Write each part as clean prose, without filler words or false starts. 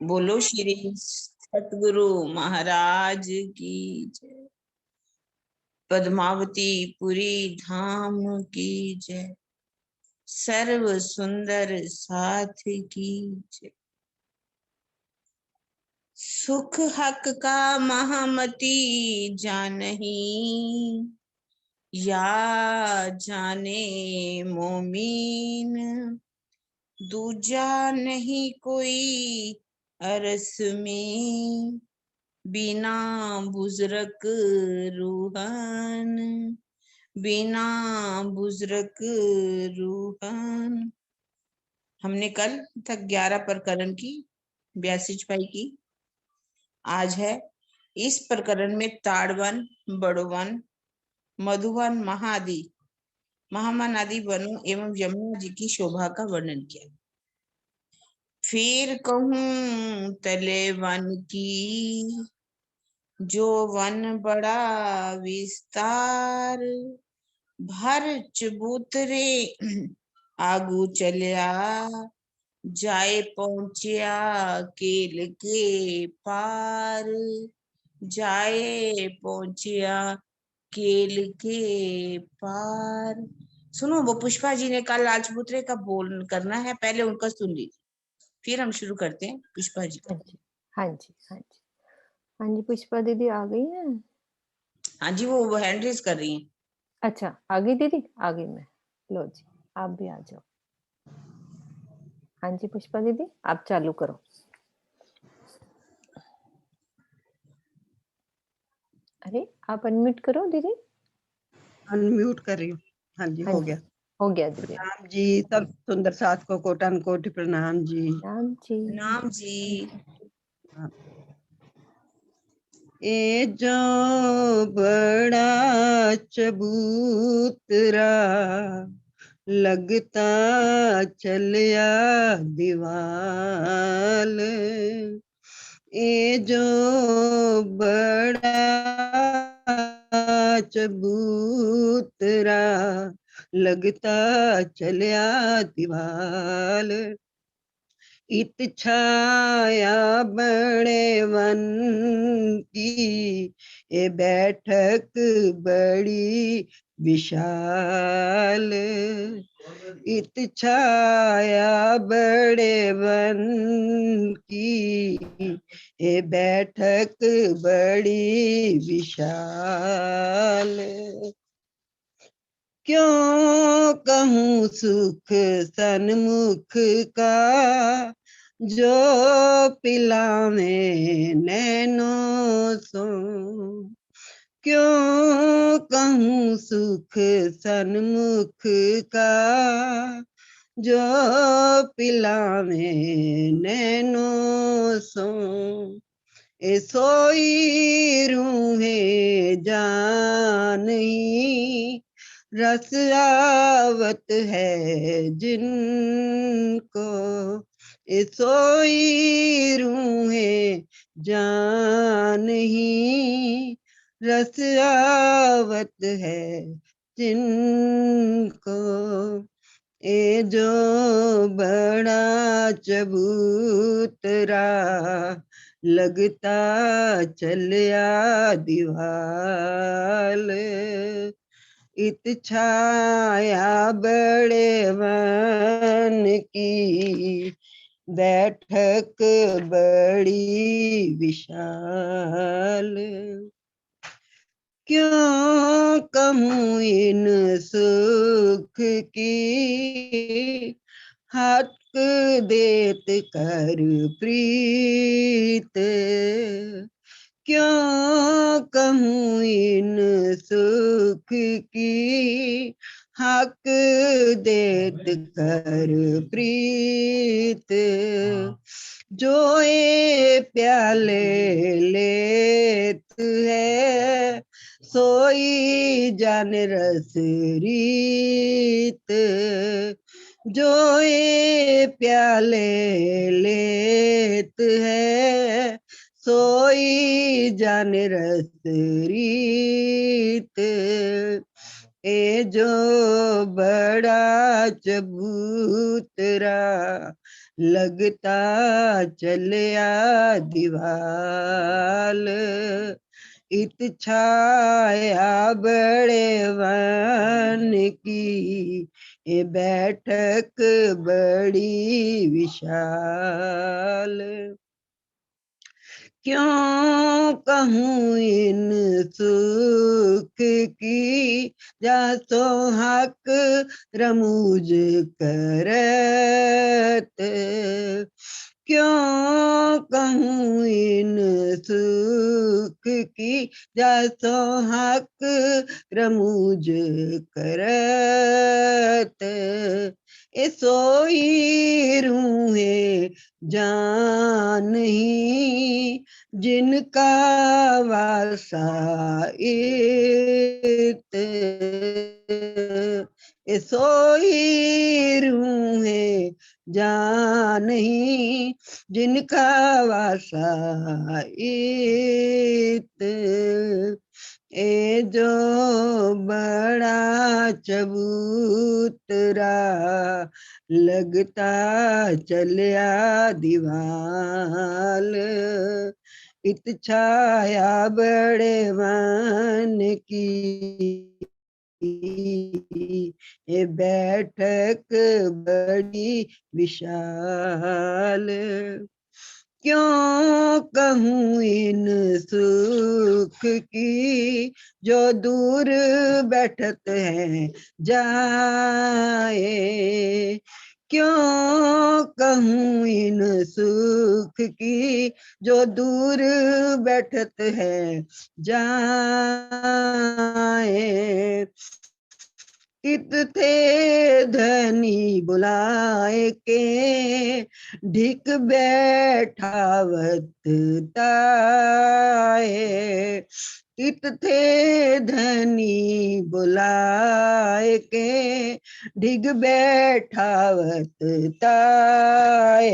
बोलो श्री सतगुरु महाराज की जय। पद्मावती पुरी धाम की जय। सर्व सुंदर साथ की जय। सुख हक का महामती जानही, या जाने मोमीन। दूजा नहीं कोई अरस में, बिना बुजरक रूहान। बिना बुजरक रूहान। हमने कल तक 11 प्रकरण की 82 छपाई की। आज है इस प्रकरण में ताड़वन, बड़वन, मधुवन, महादि, महामान आदि वनों एवं यमुना जी की शोभा का वर्णन किया। फिर कहूं तले वन की, जो वन बड़ा विस्तार। भर चबूतरे आगू चलिया, जाए पहुंचिया केल के पार। जाए पहुंचिया केल के पार। सुनो, वो पुष्पा जी ने कल लाल चबूतरे का बोल करना है, पहले उनका सुन लीजिए, फिर हम शुरू करते हैं पुष्पा जी का। हाँ जी, हाँ जी, हाँ जी, हाँ जी। पुष्पा दीदी आ गई है? हाँ जी, वो हैंड रेज कर रही हैं। अच्छा, आ गई दीदी, आ गई मैं। लो जी, आप भी आ जाओ। हाँ जी, पुष्पा दीदी, आप चालू करो। अरे, आप अनम्यूट करो दीदी। अनम्यूट कर रही हूँ। हाँ जी, हाँ हो जी, गया। हो गया दीदी। प्रणाम जी, सब सुंदर साथ को कोटान कोटि प्रणाम जी। राम जी। नाम जी। हाँ। ए जो बड़ा चबूतरा, लगता चलिया दीवाल। ए जो बड़ा चबूतरा, लगता चलिया दीवाल। इत छाया बड़े वन की, ये बैठक बड़ी विशाल। इत छाया बड़े वन की, ये बैठक बड़ी विशाल। क्यों कहूँ सुख सन्मुख का, जो पिलावे नैनों सो। क्यों कहूँ सुख सन्मुख का, जो पिलावे नैनों सो। ए सोई रूहे जान ही, रस आवत है जिनको। ए सोई रूहे जान ही, रस आवत है जिनको। ए जो बड़ा चबूतरा, लगता चलिया दीवाल। इत छाया बड़े वन की, बैठक बड़ी विशाल। क्यों कहूँ इन सुख की, हक देत कर प्रीत। क्यों कहूँ इन सुख की, हक देत कर प्रीत। जो ये प्याले लेत है, सोई जान रस रीत। जो ये प्याले लेत है, सोई जान रस रीत। ए जो बड़ा चबूतरा, लगता चलिया दीवाल। इत छाया बड़े वन की, ये बैठक बड़ी विशाल। क्यों कहूँ इन सुख की, जा सोहाक रमूज करत। क्यों कहूँ इन सुख की, जा सोहाक रमूज करत। ए सोई रूहे जान ही, जिनका वासा इत। ए सोई रूहे जान ही, जिनका वासा इत। ए जो बड़ा चबूतरा, लगता चलिया दीवाल। इत छाया बड़े वन की, ये बैठक बड़ी विशाल। क्यों कहूँ इन सुख की, जो दूर बैठत है जाए। क्यों कहूँ इन सुख की, जो दूर बैठत है जाए। इत थे धनी बुलाए के, ढिक बैठावत ताए। इत थे धनी बुलाए के, ढिग बैठावत ताए।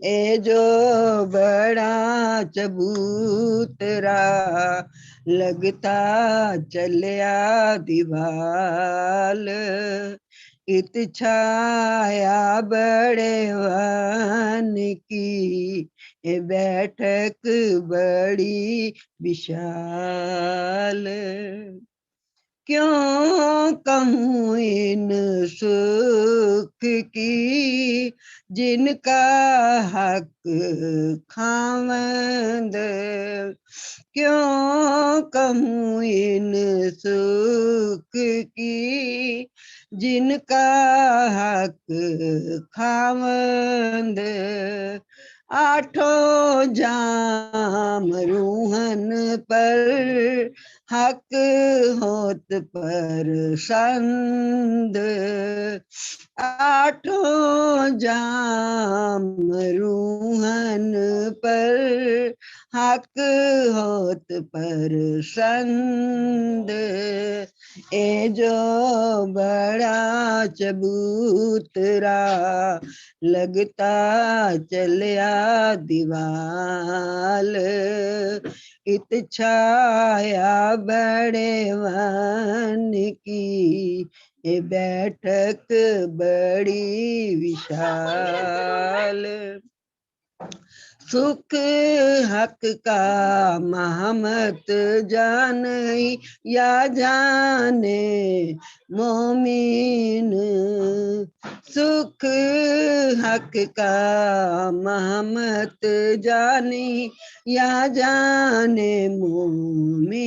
ए जो बड़ा चबूतरा, लगता चलिया दीवाल। इत छाया बड़े वन की, ये बैठक बड़ी विशाल। क्यों कहूँ इन सुख की, जिनका हक खावंद। क्यों कहूँ इन सुख की, जिनका हक खावंद। आठों जाम रूहन पर, हक होत पर संद। आठों जाम रूहन पर, हक होत पर संद। ए जो बड़ा चबूतरा, लगता चलिया दीवाल। इत छाया बड़े वन की, ये बैठक बड़ी विशाल। सुख हक का महमत जाने, या जाने मोमिन। सुख हक का महमत जाने, या जाने मोमिन।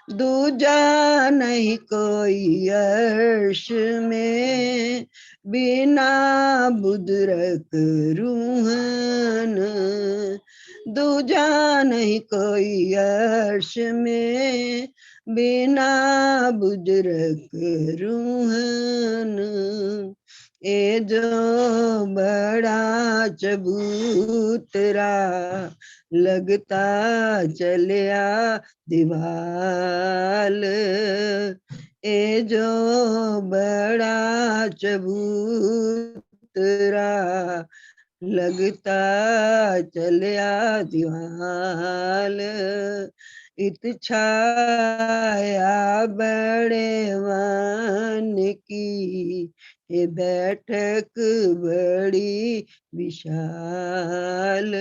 दूजा नहीं कोई अर्श में, बिना बुदरक रूहन। दूजा नहीं कोई अर्श में, बिना बुदरक रूहन। ए जो बड़ा चबूतरा, लगता चलिया दीवाल। ए जो बड़ा चबूतरा, लगता चलिया दीवाल। इत छाया बड़े वन की, ये बैठक बड़ी विशाल।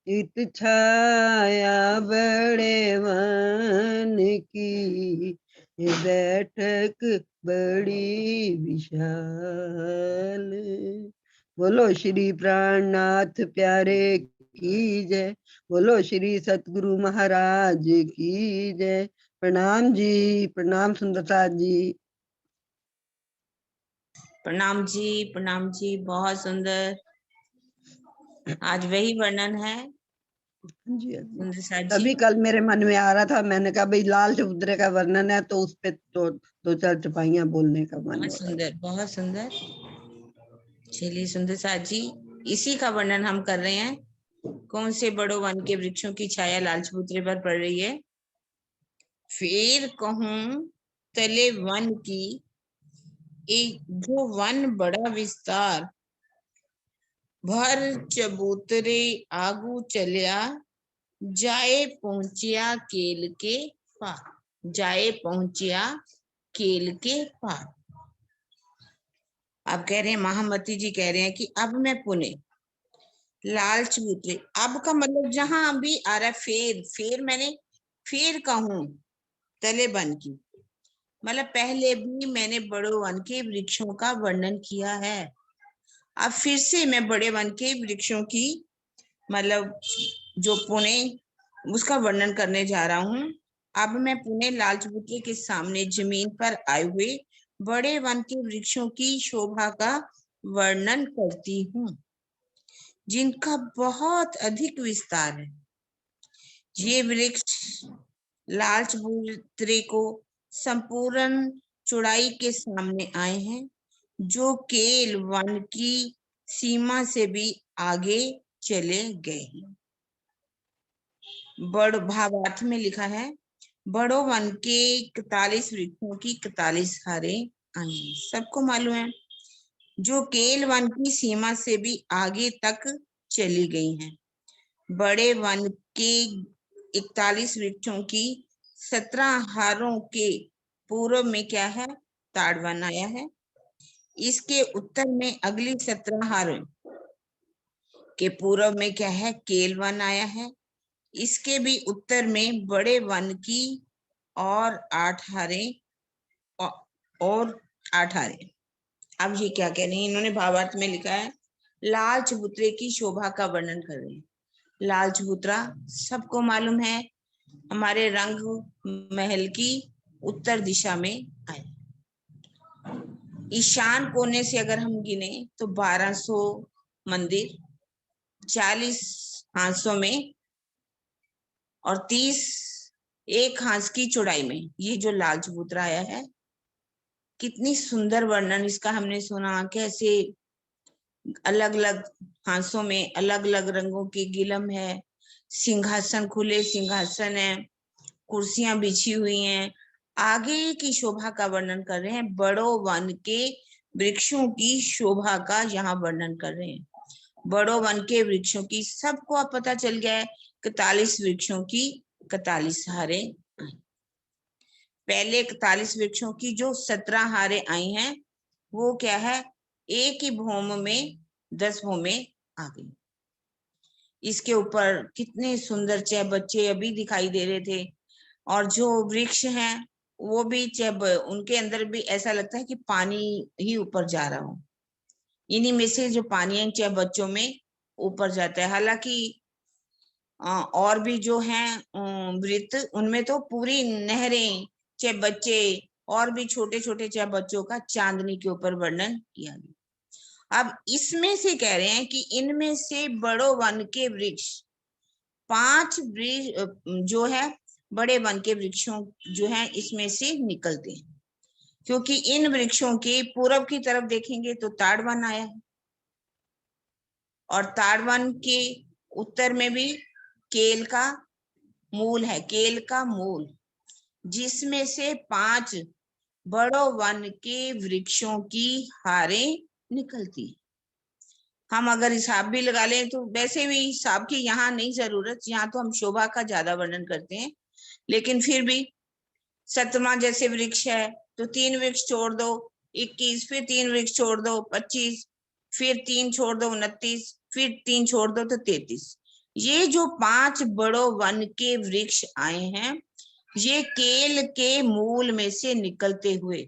इत छाया बड़े वन की, ये बैठक बड़ी विशाल। बोलो श्री प्राणनाथ प्यारे की जय। बोलो श्री सतगुरु महाराज की जय। प्रणाम जी, प्रणाम सुंदरता जी। प्रणाम जी, बहुत सुंदर। आज वही वर्णन है जी सुंदरता जी। तभी कल मेरे मन में आ रहा था, मैंने कहा भाई लाल समुद्र का वर्णन है तो उस पे तो दो चार चपाइयां बोलने का मन बहुत हो रहा सुंदर, बहुत सुंदर। चलिए सुंदरता जी, इसी का वर्णन हम कर रहे हैं। कौन से बड़ो वन के वृक्षों की छाया लाल चबूतरे पर पड़ रही है। फिर कहूं तले वन की, एक जो वन बड़ा विस्तार, भर चबूतरे आगू चलिया, जाए पहुंचिया केल के पार। जाए पहुंचिया केल के पार। अब कह रहे हैं, महामती जी कह रहे हैं कि अब मैं पुणे लाल चबूतरे, अब का मतलब जहां अभी आ रहा है फेर, फेर मैंने फिर कहूं तले वन की, मतलब पहले भी मैंने बड़े वन के वृक्षों का वर्णन किया है। अब फिर से मैं बड़े वन के वृक्षों की, मतलब जो पुणे, उसका वर्णन करने जा रहा हूं। अब मैं पुणे लाल चबूतरे के सामने जमीन पर आए हुए बड़े वन के वृक्षों की शोभा का वर्णन करती हूँ, जिनका बहुत अधिक विस्तार है। ये वृक्ष लाल चबूतरे को संपूर्ण चौड़ाई के सामने आए हैं, जो केल वन की सीमा से भी आगे चले गए हैं। बड़ भावार्थ में लिखा है, बड़ो वन के 41 वृक्षों की 41 हारे आई हैं। सबको मालूम है, जो केल वन की सीमा से भी आगे तक चली गई हैं। बड़े वन के 41 वृक्षों की 17 हारों के पूर्व में क्या है, ताड़वन आया है। इसके उत्तर में अगली 17 हारों के पूर्व में क्या है, केलवन आया है। इसके भी उत्तर में बड़े वन की और 8 हारे और 8 हारे। अब ये क्या कह रही हैं, इन्होंने भावार्थ में लिखा है, लाल चबूतरे की शोभा का वर्णन कर रहे हैं। लाल चबूतरा सबको मालूम है, हमारे रंग महल की उत्तर दिशा में आए। ईशान कोने से अगर हम गिने तो 1200 मंदिर, 40 हांसों में और 30 एक हांस की चौड़ाई में ये जो लाल चबूतरा आया है। कितनी सुंदर वर्णन इसका हमने सुना, कैसे अलग अलग हांसों में अलग अलग रंगों की गिलम है, सिंहासन, खुले सिंहासन है, कुर्सियां बिछी हुई हैं। आगे की शोभा का वर्णन कर रहे हैं, बड़ो वन के वृक्षों की शोभा का यहाँ वर्णन कर रहे हैं। बड़ो वन के वृक्षों की, सबको अब पता चल गया है, 41 वृक्षों की 41 हारे। पहले 41 वृक्षों की जो 17 हारे आई हैं, वो क्या है, एक ही भौम में 10 भौमें आ गई। इसके ऊपर कितने सुंदर चाहे बच्चे अभी दिखाई दे रहे थे, और जो वृक्ष हैं वो भी चाहे उनके अंदर भी ऐसा लगता है कि पानी ही ऊपर जा रहा हो। इन्हीं में से जो पानी है चाहे बच्चों में ऊपर जाता है। हालांकि और भी जो हैं वृत्त, उनमें तो पूरी नहरें, चाहे बच्चे और भी छोटे छोटे चाहे बच्चों का चांदनी के ऊपर वर्णन किया गया। अब इसमें से कह रहे हैं कि इनमें से बड़ो वन के वृक्ष 5 वृक्ष जो है बड़े वन के वृक्षों जो हैं इसमें से निकलते हैं, क्योंकि इन वृक्षों के पूरब की तरफ देखेंगे तो ताड़वन आया है, और ताड़वन के उत्तर में भी केल का मूल है, केल का मूल, जिसमें से 5 बड़ो वन के वृक्षों की हारें निकलती है। हम अगर हिसाब भी लगा लें तो वैसे भी हिसाब की यहाँ नहीं जरूरत, यहाँ तो हम शोभा का ज्यादा वर्णन करते हैं, लेकिन फिर भी सतमा जैसे वृक्ष है तो 3 वृक्ष छोड़ दो 21, फिर 3 वृक्ष छोड़ दो 25, फिर 3 छोड़ दो 29, फिर 3 छोड़ दो तो 33। ये जो 5 बड़ो वन के वृक्ष आए हैं, ये केल के मूल में से निकलते हुए,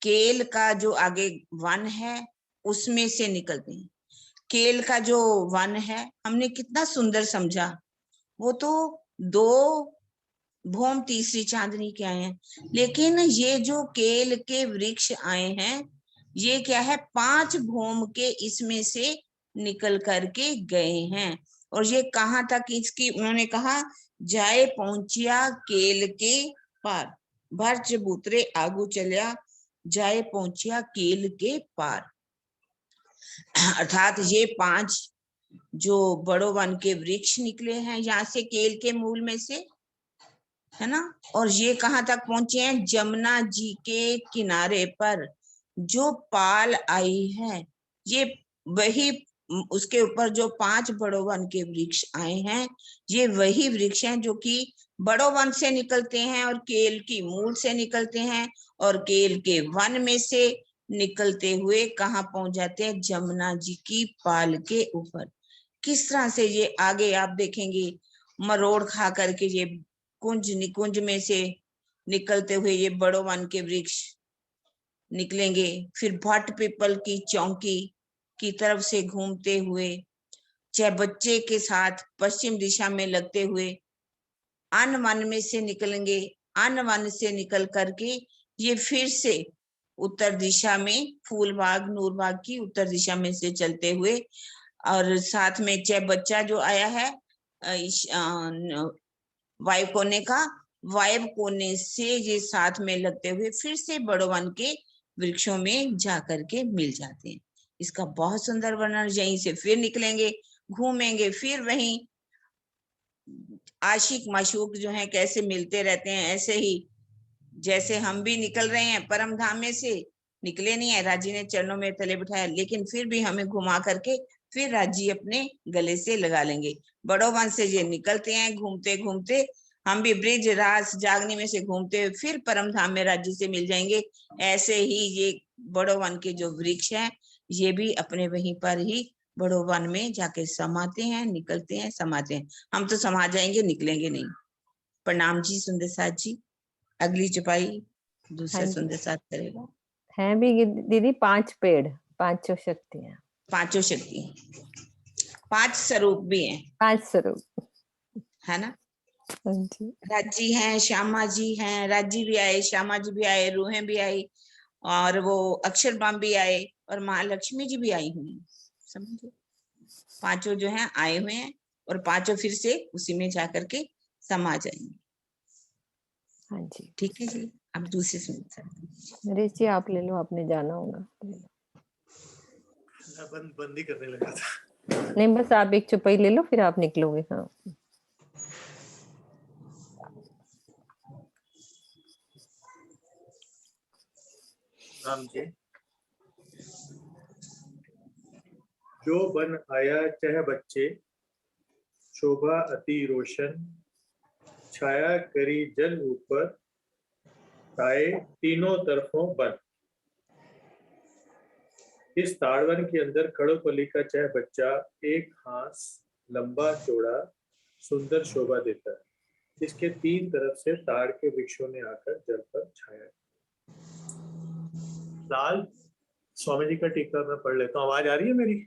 केल का जो आगे वन है उसमें से निकलते हैं। केल का जो वन है हमने कितना सुंदर समझा, वो तो 2 भौम तीसरी चांदनी के आए हैं, लेकिन ये जो केल के वृक्ष आए हैं ये क्या है, 5 भौम के इसमें से निकल करके गए हैं। और ये कहाँ तक इसकी, उन्होंने कहा जाए पहुंचिया केल के पार, भर चबूतरे आगू चलिया जाए पहुंचिया केल के पार। अर्थात ये 5 जो बड़ो वन के वृक्ष निकले हैं यहाँ से केल के मूल में से, है ना, और ये कहाँ तक पहुंचे हैं, जमुना जी के किनारे पर जो पाल आई है, ये वही, उसके ऊपर जो 5 बड़ो वन के वृक्ष आए हैं ये वही वृक्ष हैं जो कि बड़ो वन से निकलते हैं और केल की मूल से निकलते हैं, और केल के वन में से निकलते हुए कहाँ पहुंच जाते हैं, जमुना जी की पाल के ऊपर। किस तरह से ये आगे आप देखेंगे मरोड़ खा करके ये कुंज निकुंज में से निकलते हुए ये बड़ो वन के वृक्ष निकलेंगे, फिर भट्ट पीपल की चौकी की तरफ से घूमते हुए चाहे बच्चे के साथ पश्चिम दिशा में लगते हुए अन वन में से निकलेंगे, अन वन से निकल करके ये फिर से उत्तर दिशा में फूलबाग नूरबाग की उत्तर दिशा में से चलते हुए, और साथ में चाहे बच्चा जो आया है वायु कोने का, वायु कोने से ये साथ में लगते हुए फिर से बड़ो वन के वृक्षों में जाकर के मिल जाते हैं। इसका बहुत सुंदर वर्णन, यहीं से फिर निकलेंगे घूमेंगे, फिर वहीं आशिक माशूक जो है कैसे मिलते रहते हैं, ऐसे ही जैसे हम भी निकल रहे हैं परम धाम में से, निकले नहीं है, राजी ने चरणों में तले बिठाया, लेकिन फिर भी हमें घुमा करके फिर राजी अपने गले से लगा लेंगे। बड़ो वन से ये निकलते हैं घूमते घूमते, हम भी ब्रिज रास जागनी में से घूमते हुए फिर परम धाम में राजी से मिल जाएंगे। ऐसे ही ये बड़ो वन के जो वृक्ष हैं ये भी अपने वहीं पर ही बड़ो वन में जाके समाते हैं, निकलते हैं, समाते हैं। हम तो समा जाएंगे, निकलेंगे नहीं। प्रणाम जी सुंदर साथ जी। अगली चौपाई दूसरा हाँ जी। सुंदर साथ करेगा। है भी दीदी 5 पेड़, 5 शक्तियां, 5 शक्ति, 5 स्वरूप भी हैं, 5 स्वरूप, है ना। हाँ जी। राजी हैं, श्यामा जी हैं, राजी भी आए, श्यामा जी भी आए, रूहें भी आई, और वो अक्षरबाम भी आए, और महालक्ष्मी जी भी आई हुई, समझे। 5 जो हैं आए हुए हैं, और 5 फिर से उसी में जाकर के समा जाएंगे। हाँ जी ठीक है जी। अब दूसरे सुंदर नरेश जी आप ले लो, आपने जाना होगा, ले लो। बंद ही करने लगा था। नहीं बस आप एक चौपाई ले लो फिर आप निकलोगे। हाँ राम जी, जो बन आया चह बच्चे, शोभा अति रोशन, छाया करी जल ऊपर, ताए तीनों तरफों बन। इस ताड़वन के अंदर खड़ोपली का चह बच्चा एक हाथ लंबा चौड़ा सुंदर शोभा देता है। इसके 3 तरफ से ताड़ के वृक्षों ने आकर जल पर छाया। लाल स्वामी जी का टीका मैं पढ़ लेता हूँ। आवाज आ रही है मेरी?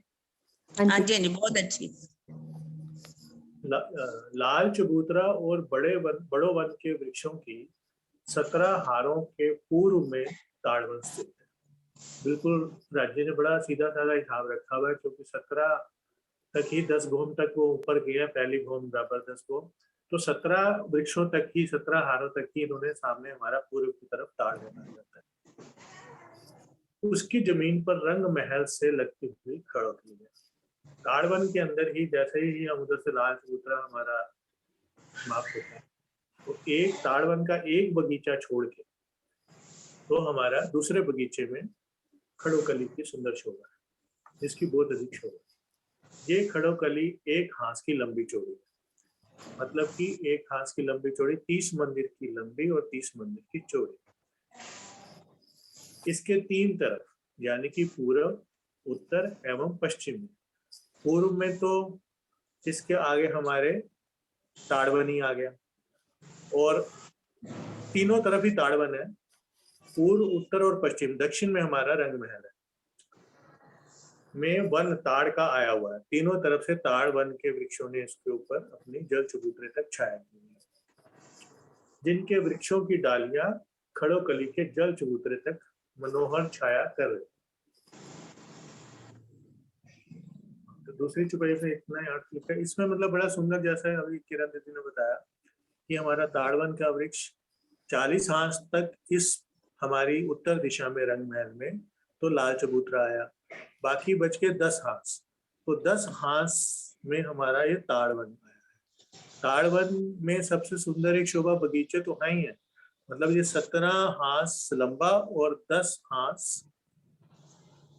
हाँ जी, बहुत अच्छी। लाल चबूतरा और बड़ो वन के वृक्षों की 17 हारों के पूर्व में ताड़वन स्थित है। बिल्कुल राज्य ने बड़ा सीधा साधा हिसाब रखा हुआ है, क्योंकि 17 तक ही 10 भूम तक वो ऊपर गया, पहली भूम बराबर 10 भूम, तो 17 वृक्षों तक ही, 17 हारों तक ही इन्होंने सामने हमारा पूर्व की तरफ ताड़ बना जाता है। उसकी जमीन पर रंग महल से लगती हुई खड़ोपली है। ताड़वन के अंदर ही जैसे ही हम उधर से लाल चबूतरा हमारा समाप्त होता है, तो एक ताड़वन का एक बगीचा छोड़ के तो हमारा दूसरे बगीचे में खड़ोकली की सुंदर शोभा है। जिसकी बहुत अधिक शोभा। ये खड़ोकली एक हाथ की लंबी चौड़ी है, मतलब कि एक हाथ की लंबी चौड़ी 30 मंदिर की लंबी और 30 मंदिर की चौड़ी। इसके 3 तरफ यानी कि पूर्व, उत्तर एवं पश्चिम में। पूर्व में तो इसके आगे हमारे ताड़वनी आ गया और तीनों तरफ ही ताड़वन है। पूर्व, उत्तर और पश्चिम, दक्षिण में हमारा रंग महल है। में वन ताड़ का आया हुआ है, तीनों तरफ से ताड़ वन के वृक्षों ने इसके ऊपर अपनी जल चबूतरे तक छाया की है, जिनके वृक्षों की डालियां खड़ोकली के जल चबूतरे तक मनोहर छाया कर रही। तो दूसरी चौपाई से इतना ही अर्थ लिखा है इसमें, मतलब बड़ा सुंदर, जैसा अभी किरण दीदी ने बताया कि हमारा ताड़वन का वृक्ष 40 हाथ तक इस हमारी उत्तर दिशा में रंग महल में तो लाल चबूतरा आया, बाकी बच के 10 हाथ, तो 10 हाथ में हमारा ये ताड़वन आया है। ताड़वन में सबसे सुंदर एक शोभा बगीचे तो है ही है, मतलब ये 17 हाथ लंबा और 10 हाथ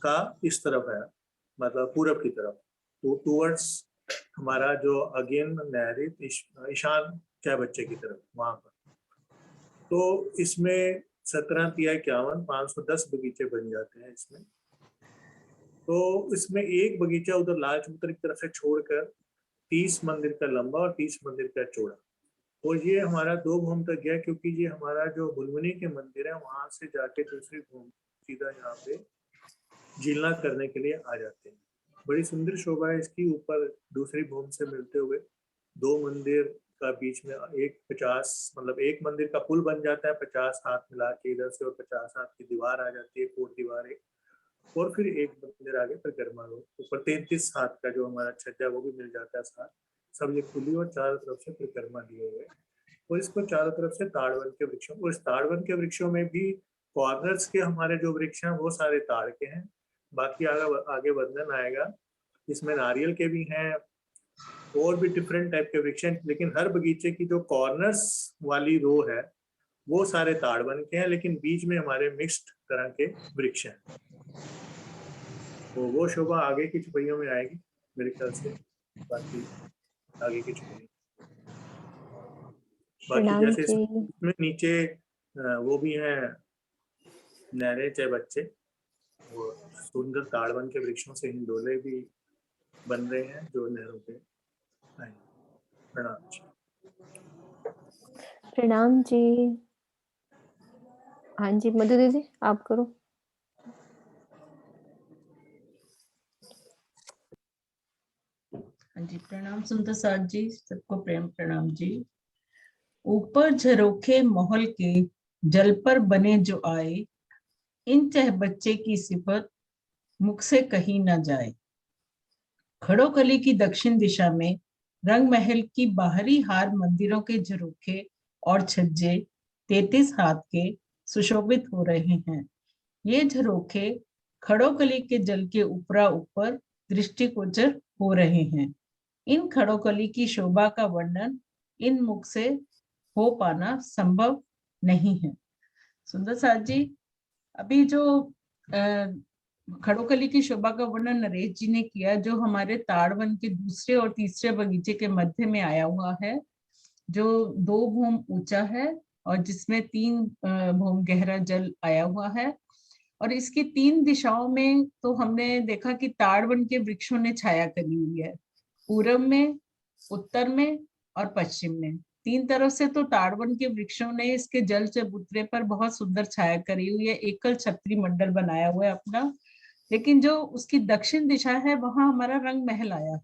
का इस तरफ है, मतलब पूरब की तरफ, तो टूवर्ड्स हमारा जो अगेन नैरित ईशान चाय बच्चे की तरफ वहां पर। तो इसमें 17 तिया 51 510 बगीचे बन जाते हैं इसमें। तो इसमें एक बगीचा उधर लाल चबूतरे की तरफ से छोड़कर 30 मंदिर का लंबा और 30 मंदिर का चौड़ा, और ये हमारा 2 भूम तक गया, क्योंकि ये हमारा जो बुलवनी के मंदिर है वहां से जाके दूसरी भूम सीधा यहाँ पे झीलना करने के लिए आ जाते हैं। बड़ी सुंदर शोभा है इसकी, ऊपर दूसरी भूम से मिलते हुए 2 मंदिर का बीच में एक 50, मतलब एक मंदिर का पुल बन जाता है 50 हाथ मिला के इधर से, और 50 हाथ की दीवार आ जाती है, कोट दीवार एक, और फिर एक मंदिर आगे परिक्रमा रोड, ऊपर 33 हाथ का जो हमारा छज्जा वो भी मिल जाता है साथ, सब ये खुली और चारों तरफ से परिक्रमा दिए हुए, और इसको चारों तरफ से ताड़वन के वृक्षों, और इस ताड़वन के वृक्षों में भी कॉर्नर्स के हमारे जो वृक्ष हैं वो सारे ताड़ के हैं, बाकी आगे वर्णन आएगा। इसमें नारियल के भी हैं और भी डिफरेंट टाइप के वृक्ष हैं, लेकिन हर बगीचे की जो कॉर्नर्स वाली रो है वो सारे ताड़वन के हैं, लेकिन बीच में हमारे मिक्स्ड तरह के वृक्ष हैं। तो वो शोभा आगे की छुपैयों में आएगी मेरे ख्याल से, बाकी आगे की छुपैयों। बाकी जैसे इसमें नीचे वो भी हैं नहरे चाहे बच्चे, वो सुंदर ताड़वन के वृक्षों से हिंडोले भी बन रहे हैं जो नहरों पे। प्रणाम जी। प्रणाम जी। हाँ जी मधु दीदी आप करो। हाँ जी, प्रणाम सुंदर साथ जी, सबको प्रेम प्रणाम जी। ऊपर झरोखे महल के जल पर बने जो आए, इन चह बच्चे की सिफत मुख से कही न जाए। खड़ोकली की दक्षिण दिशा में रंग महल की बाहरी हार मंदिरों के झरोखे और छज्जे 33 हाथ के सुशोभित हो रहे हैं। ये झरोखे खड़ोकली के जल के ऊपरा ऊपर दृष्टिगोचर हो रहे हैं। इन खड़ोकली की शोभा का वर्णन इन मुख से हो पाना संभव नहीं है। सुंदर साथ जी, अभी जो खड़ोकली की शोभा का वर्णन नरेश जी ने किया, जो हमारे ताड़वन के दूसरे और तीसरे बगीचे के मध्य में आया हुआ है, जो 2 भूम ऊंचा है और जिसमें 3 भूम गहरा जल आया हुआ है, और इसकी 3 दिशाओं में तो हमने देखा कि ताड़वन के वृक्षों ने छाया करी हुई है, पूरब में, उत्तर में और पश्चिम में। 3 तरफ से तो ताड़वन के वृक्षों ने इसके जल चबूतरे पर बहुत सुंदर छाया करी हुई है, एकल छत्री मंडल बनाया हुआ है अपना। लेकिन जो उसकी दक्षिण दिशा है वहां हमारा रंग महल आया है,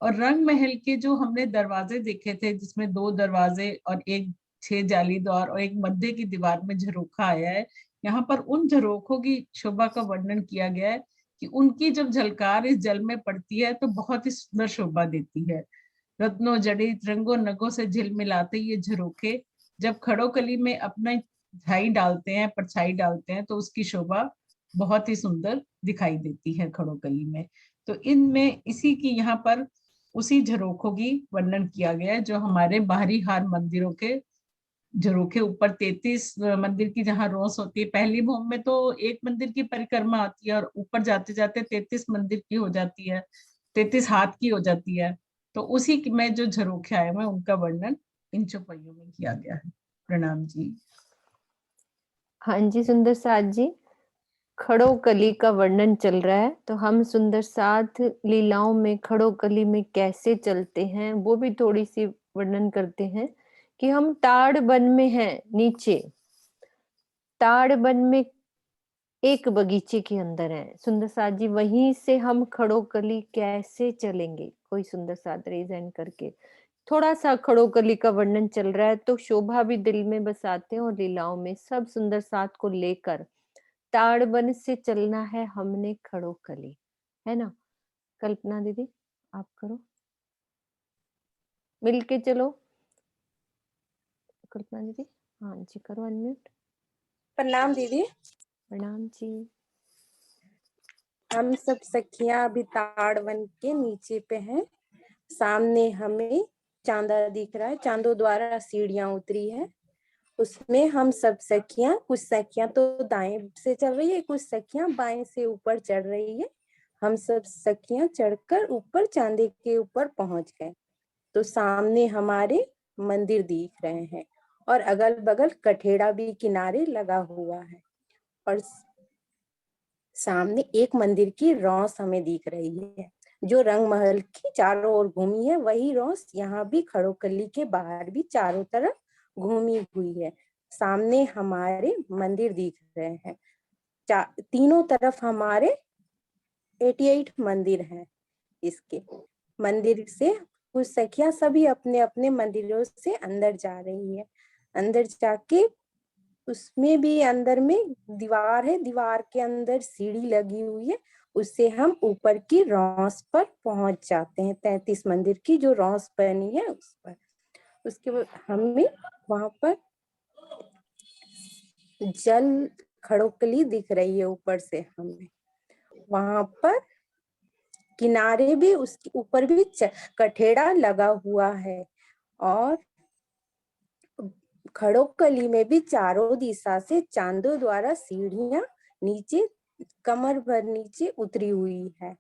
और रंग महल के जो हमने दरवाजे देखे थे, जिसमें 2 दरवाजे और एक 6 जाली द्वार और एक मध्य की दीवार में झरोखा आया है, यहाँ पर उन झरोखों की शोभा का वर्णन किया गया है कि उनकी जब झलकार इस जल में पड़ती है तो बहुत ही सुंदर शोभा देती है। रत्नों जड़ित रंगों नगों से झिलमिलाते ये झरोखे जब खड़ोकली में अपना छाई डालते हैं, परछाई डालते हैं, तो उसकी शोभा बहुत ही सुंदर दिखाई देती है खड़ोकली में। तो इनमें इसी की यहाँ पर उसी झरोखों की वर्णन किया गया है जो हमारे बाहरी हार मंदिरों के झरोखे ऊपर 33 मंदिर की जहाँ रोस होती है, पहली भूमि में तो एक मंदिर की परिक्रमा आती है और ऊपर जाते जाते 33 मंदिर की हो जाती है, 33 हाथ की हो जाती है। तो उसी में जो झरोखे आए हुए उनका वर्णन इन चौपाइयों में किया गया है। प्रणाम जी। हाँ जी सुंदर साथ जी, खड़ो कली का वर्णन चल रहा है, तो हम सुंदर साथ लीलाओं में खड़ो कली में कैसे चलते हैं वो भी थोड़ी सी वर्णन करते हैं कि हम ताड़ वन में हैं नीचे, ताड़ वन में एक बगीचे के अंदर है सुंदर साथ जी, वहीं से हम खड़ो कली कैसे चलेंगे, कोई सुंदर साथ रेज हैंड करके। थोड़ा सा खड़ो कली का वर्णन चल रहा है तो शोभा भी दिल में बसाते हैं और लीलाओं में सब सुंदर साथ को लेकर ताड़ वन से चलना है हमने खड़ो कली, है ना। कल्पना दीदी आप करो, मिलके चलो। कल्पना दीदी हाँ जी करो अनम्यूट। प्रणाम दीदी। प्रणाम जी। हम सब सखियां अभी ताड़ वन के नीचे पे हैं। सामने हमें चांदा दिख रहा है, चांदों द्वारा सीढ़ियां उतरी है। उसमें हम सब सखियां, कुछ सखियां तो दाएं से चल रही है, कुछ सखियां बाएं से ऊपर चढ़ रही है। हम सब सखियां चढ़कर ऊपर चांदे के ऊपर पहुंच गए। तो सामने हमारे मंदिर दिख रहे हैं और अगल बगल कठेड़ा भी किनारे लगा हुआ है और सामने एक मंदिर की रौस हमें दिख रही है जो रंग महल की चारों ओर घूमी है। वही रौस यहाँ भी खड़ो कली के बाहर भी चारों तरफ घूमी हुई है। सामने हमारे मंदिर दिख रहे हैं, तीनों तरफ हमारे 88 मंदिर हैं। इसके मंदिर से कुछ सखियां सभी अपने अपने मंदिरों से अंदर जा रही है। अंदर जाके उसमें भी अंदर में दीवार है, दीवार के अंदर सीढ़ी लगी हुई है, उससे हम ऊपर की रौस पर पहुंच जाते हैं। 33 मंदिर की जो रौस बनी है उस पर। उसके बाद हमें वहां पर जल खड़ोकली दिख रही है ऊपर से हमें। वहां पर किनारे भी उसके ऊपर भी कठेड़ा लगा हुआ है और खड़ोकली में भी चारों दिशा से चांदों द्वारा सीढ़ियां नीचे कमर भर नीचे उतरी हुई है।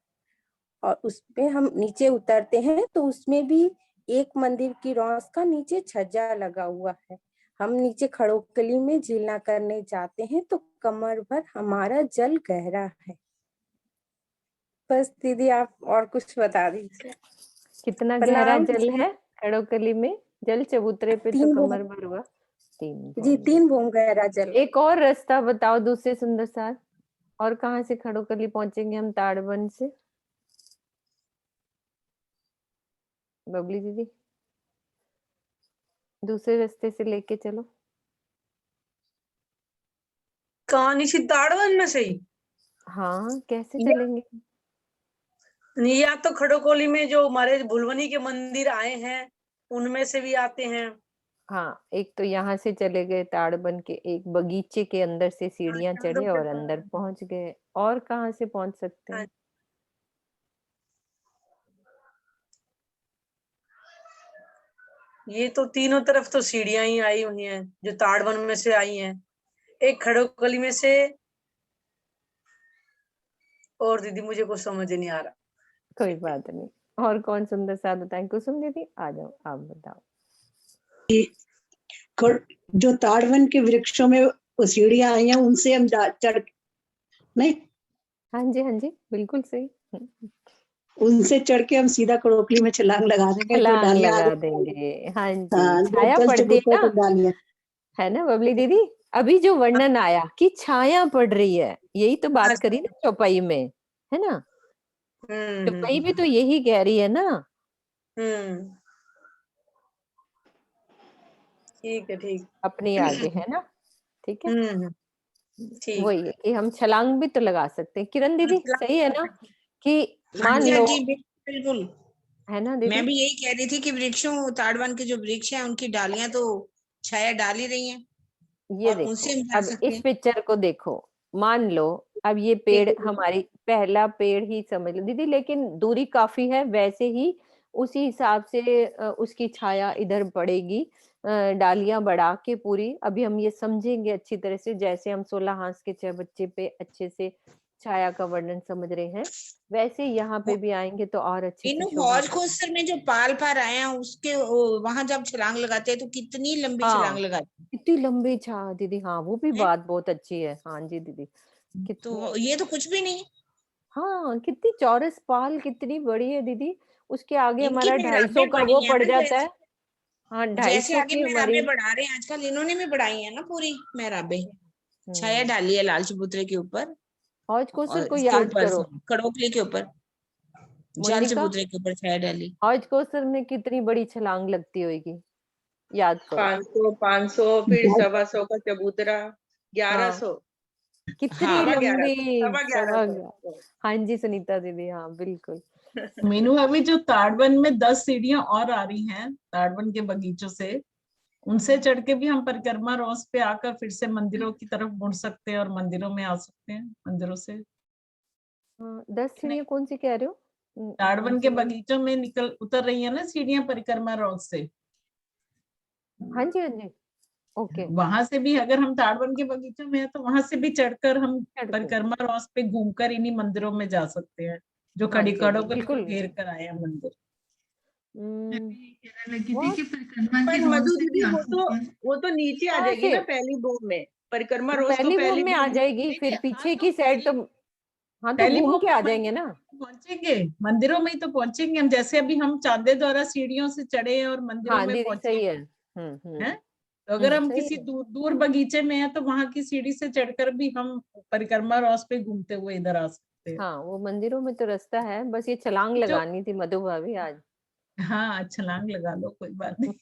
और उसपे हम नीचे उतरते हैं तो उसमें भी एक मंदिर की रौस का नीचे छज्जा लगा हुआ है। हम नीचे खड़ोकली में झीलना करने जाते हैं तो कमर भर हमारा जल गहरा है। बस दीदी आप और कुछ बता दीजिए। कितना गहरा जल है खड़ो कली में? जल चबूतरे पे तो कमर भर हुआ। 3 जी 3 बूंद गहरा जल। एक और रास्ता बताओ दूसरे सुंदर साथ, और कहाँ से खड़ो कली पहुंचेंगे हम ताड़वन से? बबली दीदी दूसरे रास्ते से लेके चलो। कहानी सी ताड़वन में से ही? हाँ कैसे चलेंगे? या तो खड़ोकोली में जो हमारे भुलवनी के मंदिर आए हैं उनमें से भी आते हैं। हाँ एक तो यहाँ से चले गए ताड़बन के एक बगीचे के अंदर से सीढ़ियां चढ़े और अंदर पहुंच गए। और कहाँ से पहुंच सकते हैं? ये तो तीनों तरफ तो सीढ़ियां ही आई हुई हैं जो ताड़वन में से आई हैं, एक खड़ोकली में से, और दीदी मुझे कुछ समझ नहीं आ रहा। कोई बात नहीं। और कौन सुंदर साथ बताएं? कुसुम दीदी आ जाओ, आप बताओ। जो ताड़वन के वृक्षों में सीढ़ियां आई हैं उनसे हम चढ़ नहीं। हाँ जी बिल्कुल सही। उनसे चढ़ के हम सीधा खड़ोकली में छलांग लगा देंगे। छलांग लगा देंगे। हाँ जी हाँ, छाया पड़ती है ना, है ना बबली दीदी? अभी जो वर्णन आया कि छाया पड़ रही है, यही तो बात करी ना चौपाई में, है ना? चौपाई भी तो यही कह रही है ना। ठीक है, ठीक अपनी आगे है ना, ठीक है। ठीक। वही है कि हम छलांग भी तो लगा सकते हैं। किरण दीदी सही है ना कि मान लो, बिल्कुल है ना दीदी? मैं भी यही कह रही थी कि वृक्षों, ताड़वन के जो वृक्ष हैं उनकी डालियां तो छाया डाल ही रही हैं। ये देखो उनसे हम जा अब सकते इस हैं। पिक्चर को देखो, मान लो अब ये पेड़ हमारी पहला पेड़ ही समझ लो दीदी, लेकिन दूरी काफी है, वैसे ही उसी हिसाब से उसकी छाया इधर पड़ेगी। डालियां बढ़ा के पूरी, अभी हम ये समझेंगे अच्छी तरह से, जैसे हम 16 हाथ के 6 बच्चे पे अच्छे से छाया का वर्णन समझ रहे हैं, वैसे यहाँ पे भी आएंगे तो और अच्छे से इन शोभा हौज खोसर में जो पाल पार आए हैं उसके वहां जब छलांग लगाते हैं तो कितनी लंबी हाँ, छलांग लगाते इतनी लंबी छा दीदी, हाँ वो भी हैं बात बहुत अच्छी है। हाँ जी दीदी, तो कितनी, ये तो कुछ भी नहीं। हाँ कितनी चौरस पाल कितनी बड़ी है दीदी, उसके आगे इनकी हमारा 250 मेहराबें का बड़ी वो है पड़ ना, जाता जैसे है। हाँ जैसे 250 आगे की हमारी। मेहराबें बढ़ा रहे हैं आजकल, इन्होंने भी बढ़ाई है ना पूरी मेहराबें। छाया हम्म, डाली है लाल चबूतरे के ऊपर हौज कोसर और को इसके याद ऊपर करो। खड़ोकली के ऊपर, जल मोनिका, चबूतरे के ऊपर छाया डाली। हौज कोसर में कितनी बड़ी छलांग लगती होगी, याद करो। 500 फिर 125 का चबूतरा, हाँ 1100, कितनी हाँ 1150, लंबी, सवा 1150। हाँ जी सुनीता दीदी, हाँ बिल्कुल। मीनू, अभी जो ताड़वन में 10 सीढ़ियां और आ रही हैं ताड़वन के बगीचों से, उनसे चढ़ के भी हम परिक्रमा रोज पे आकर फिर से मंदिरों की तरफ मुड़ सकते हैं और मंदिरों में आ सकते हैं, मंदिरों से। हाँ 10 सीढ़ियाँ कौन सी कह रहे हो? ताड़वन के बगीचों में निकल उतर रही है ना सीढ़ियां परिक्रमा रोज से, हाँ जी हाँ जी, ओके। वहां से भी अगर हम ताड़वन के बगीचों में है तो वहां से भी चढ़कर हम चढ़ के, परिक्रमा रोज पे घूमकर इन्हीं मंदिरों में जा सकते हैं, जो हाँ जी खड़ीकड़ों को बिल्कुल। घेर कर आए हैं मंदिर। कहने लगी थी बहुत, कि परिक्रमा की पर रोड मधु से भी दीदी आ वो सकते हैं। तो नीचे आ कहाँ जाएगी से? ना पहली भूम में, परिक्रमा वो रोज तो पहली भूम पहली में आ भूम जाएगी, फिर हाँ पीछे तो की साइड तो, हाँ तो पहली घूम भूम के में आ जाएंगे ना। पहुंचेंगे, मंदिरों में ही तो पहुंचेंगे हम, जैसे अभी हम चांदे द्वारा सीढ़ियों से चढ़े और मंदिरों हाँ में दीदी पहुंचे सही है, हैं। तो अगर हम सही किसी है। दूर दूर बगीचे में हैं तो वहां की सीढ़ी से चढ़कर भी हम परिक्रमा रोज पे घूमते हुए इधर आ सकते हैं। हाँ वो मंदिरों में तो रास्ता है, बस ये छलांग जो लगानी थी मधु भाभी आज। हाँ, छलांग लगा लो, कोई बात नहीं।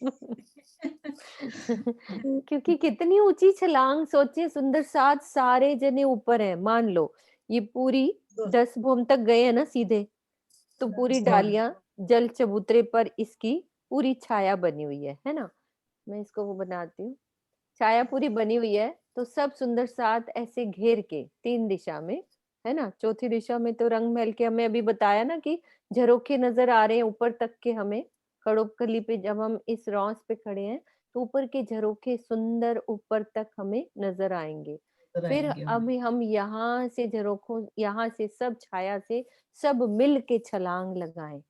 क्योंकि कितनी ऊंची छलांग, सोचिए सुंदर साथ सारे जने ऊपर है, मान लो ये पूरी 10 भूम तक गए हैं ना सीधे, तो पूरी डालियां जल चबूतरे पर इसकी पूरी छाया बनी हुई है ना। मैं इसको वो बनाती हूँ, छाया पूरी बनी हुई है, तो सब सुंदर साथ ऐसे घेर के 3 दिशा में, है ना। चौथी दिशा में तो रंग महल के हमें अभी बताया ना कि झरोखे नजर आ रहे हैं ऊपर तक के हमें। खड़ोपकली पे जब हम इस रॉस पे खड़े हैं तो ऊपर के झरोखे सुंदर ऊपर तक हमें नजर आएंगे। फिर रहेंगे हम। अभी हम यहाँ से झरोखों, यहाँ से सब छाया से सब मिल के छलांग लगाएं,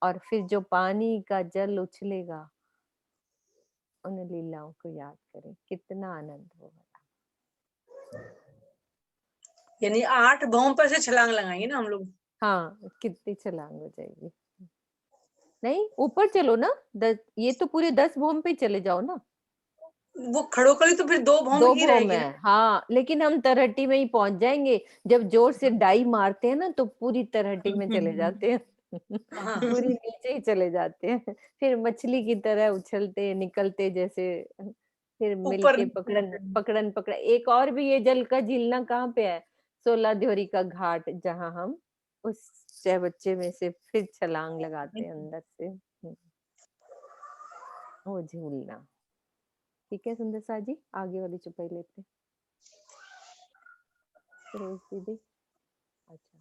और फिर जो पानी का जल उछलेगा उन लीलाओं को याद करें, कितना आनंद होगा। यानी 8 भूम पर से छलांग लगाएंगे ना हम लोग। हाँ कितनी छलांग हो जाएगी। नहीं ऊपर चलो ना, ये तो पूरे 10 भूम पे चले जाओ ना। वो खड़ोकली तो फिर 2 भूम 2 ही भूम रहेगी है ना। हाँ, लेकिन हम तरहटी में ही पहुंच जाएंगे। जब जोर से डाई मारते हैं ना तो पूरी तरहटी में चले जाते हैं। हाँ पूरी नीचे ही चले जाते हैं, फिर मछली की तरह उछलते निकलते जैसे, फिर ऊपर। मिलके पकड़न पकड़न पकड़। एक और भी ये जल का झीलना कहाँ पे है, 16 ध्योरी का घाट, जहाँ हम उस 6 बच्चे में से फिर छलांग लगाते हैं अंदर से। वो झूलना। ठीक है सुंदर सा जी, आगे वाली चुपाई लेते हैं। सुरेश दीदी, अच्छा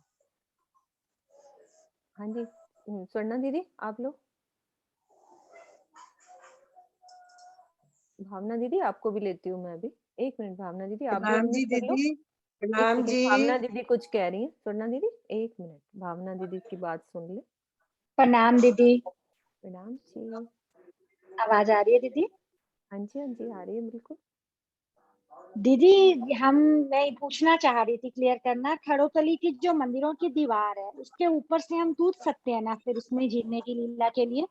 हाँ जी, स्वर्णा दीदी आप लोग, भावना दीदी आपको भी लेती हूँ मैं अभी। 1 मिनट भावना दीदी, आप भी प्रणाम जी अनम्यूट कर लो। दीदी, एक प्रणाम सेकंड, जी। भावना दीदी कुछ कह रही है। स्वर्णा दीदी 1 मिनट, भावना दीदी की बात सुन ले। प्रणाम दीदी, प्रणाम जी। आवाज आ रही है दीदी? हाँ जी हाँ जी, आ रही है बिल्कुल। दीदी मैं पूछना चाह रही थी, क्लियर करना, खड़ोकली की जो मंदिरों की दीवार है उसके ऊपर से हम कूद सकते हैं ना फिर उसमें जीने की लीला के लिए?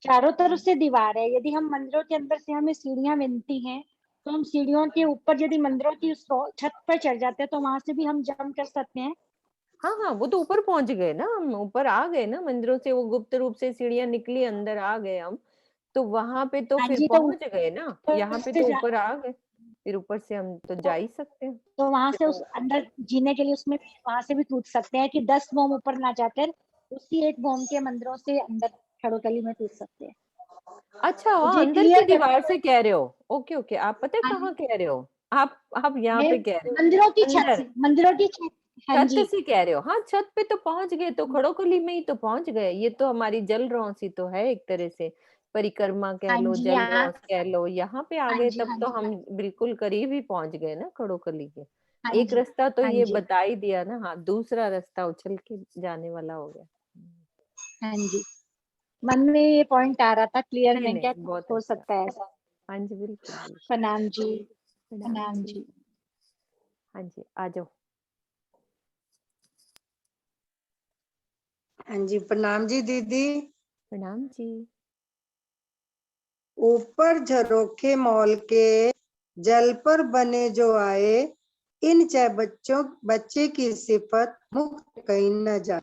चारों तरफ से दीवार है, यदि हम मंदिरों के अंदर से हमें सीढ़ियां मिलती हैं तो हम सीढ़ियों के ऊपर यदि मंदिरों की उस छत पर चढ़ जाते हैं तो वहां से भी हम जंप कर सकते हैं? हाँ हाँ, वो तो ऊपर पहुंच गए ना, हम ऊपर आ गए ना मंदिरों से, वो गुप्त रूप से सीढ़ियां निकली, अंदर आ गए हम, तो वहां पे तो हाँ फिर जी, तो पहुंच गए ना, यहाँ पे तो ऊपर आ गए, फिर ऊपर से हम तो जा ही सकते हैं। तो वहां से उस अंदर जीने के लिए उसमें वहां से भी कूद सकते हैं कि 10 भोम ऊपर ना जाकर उसी एक भोम के मंदिरों से अंदर खड़ोकली में कूद सकते हैं? अच्छा, वहाँ मुझे अंदर की क्लियर कर, दीवार से कह रहे हो? ओके ओके, आप पता है कहाँ कह रहे हो? आप यहाँ मैं पे कह रहे हो, मंदिरों की छत अंदर। से, मंदिरों की छत हाँ छत जी से कह रहे हो? हाँ, छत पे तो पहुंच गए, तो खड़ोकली में ही तो पहुंच गए। ये तो हमारी जल रौंस ही तो है एक तरह से, परिक्रमा कह हाँ लो, जी जल यहाँ रौंस कह लो, यहाँ पे आ हाँ गए जी तब हाँ तो जी हम बिल्कुल करीब ही पहुंच गए ना खड़ोकली के। हाँ एक जी रास्ता तो हाँ ये जी बता ही दिया ना, हाँ, दूसरा रास्ता उछल के जाने वाला हो गया। हाँ जी, मन में ये पॉइंट आ रहा था, क्लियर नहीं, में क्या नहीं, बहुत हो अच्छा। सकता है ऐसा। हाँ जी, बिल्कुल, बिल्कुल। प्रणाम जी। प्रणाम प्रणाम जी। जी। हाँ जी, आ जाओ। हाँ जी, प्रणाम जी दीदी। प्रणाम जी। ऊपर झरोखे मॉल के जल पर बने जो आए, इन चाहे बच्चे की सिफत मुक्त कहीं न जाए,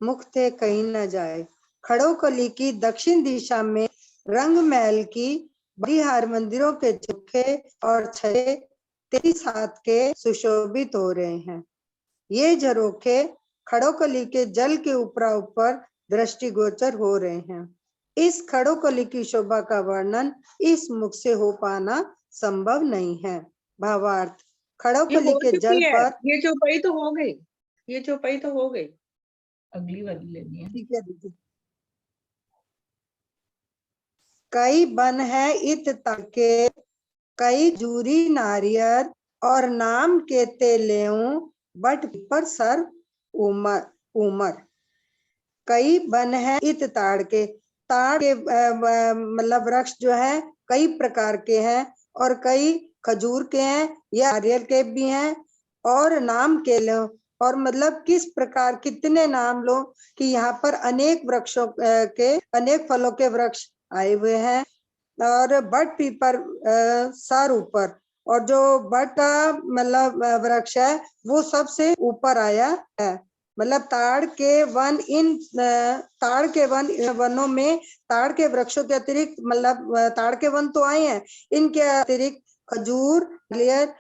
मुक्त है कहीं न जाए। खड़ोकली की दक्षिण दिशा में रंग महल की बिहार मंदिरों के झरोखे और छड़े 23 हाथ के सुशोभित हो रहे हैं। ये झरोखे खड़ोकली के जल के ऊपर दृष्टिगोचर हो रहे हैं। इस खड़ोकली की शोभा का वर्णन इस मुख से हो पाना संभव नहीं है। भावार्थ, ये खड़ोकली हो के जल चुकी है, पर ये चौपाई तो हो गई, ये चौपाई तो हो गई। अगली वाली लेनी है। ठीक है दीदी। कई बन है इत तके, कई जूरी नारियर और नाम के तेलेऊ बट पर सर उमर उमर। कई बन है इत ताड़ के मतलब वृक्ष जो है कई प्रकार के हैं, और कई खजूर के हैं या नारियल के भी हैं, और नाम के लो, और मतलब किस प्रकार कितने नाम लो कि यहाँ पर अनेक वृक्षों के अनेक फलों के वृक्ष आए हुए हैं। और बट पीपर सर ऊपर, और जो बट का मतलब वृक्ष है वो सबसे ऊपर आया है। मतलब ताड़ के वनों में ताड़ के वृक्षों के अतिरिक्त मतलब ताड़ के वन तो आए हैं, इनके अतिरिक्त खजूर नारियल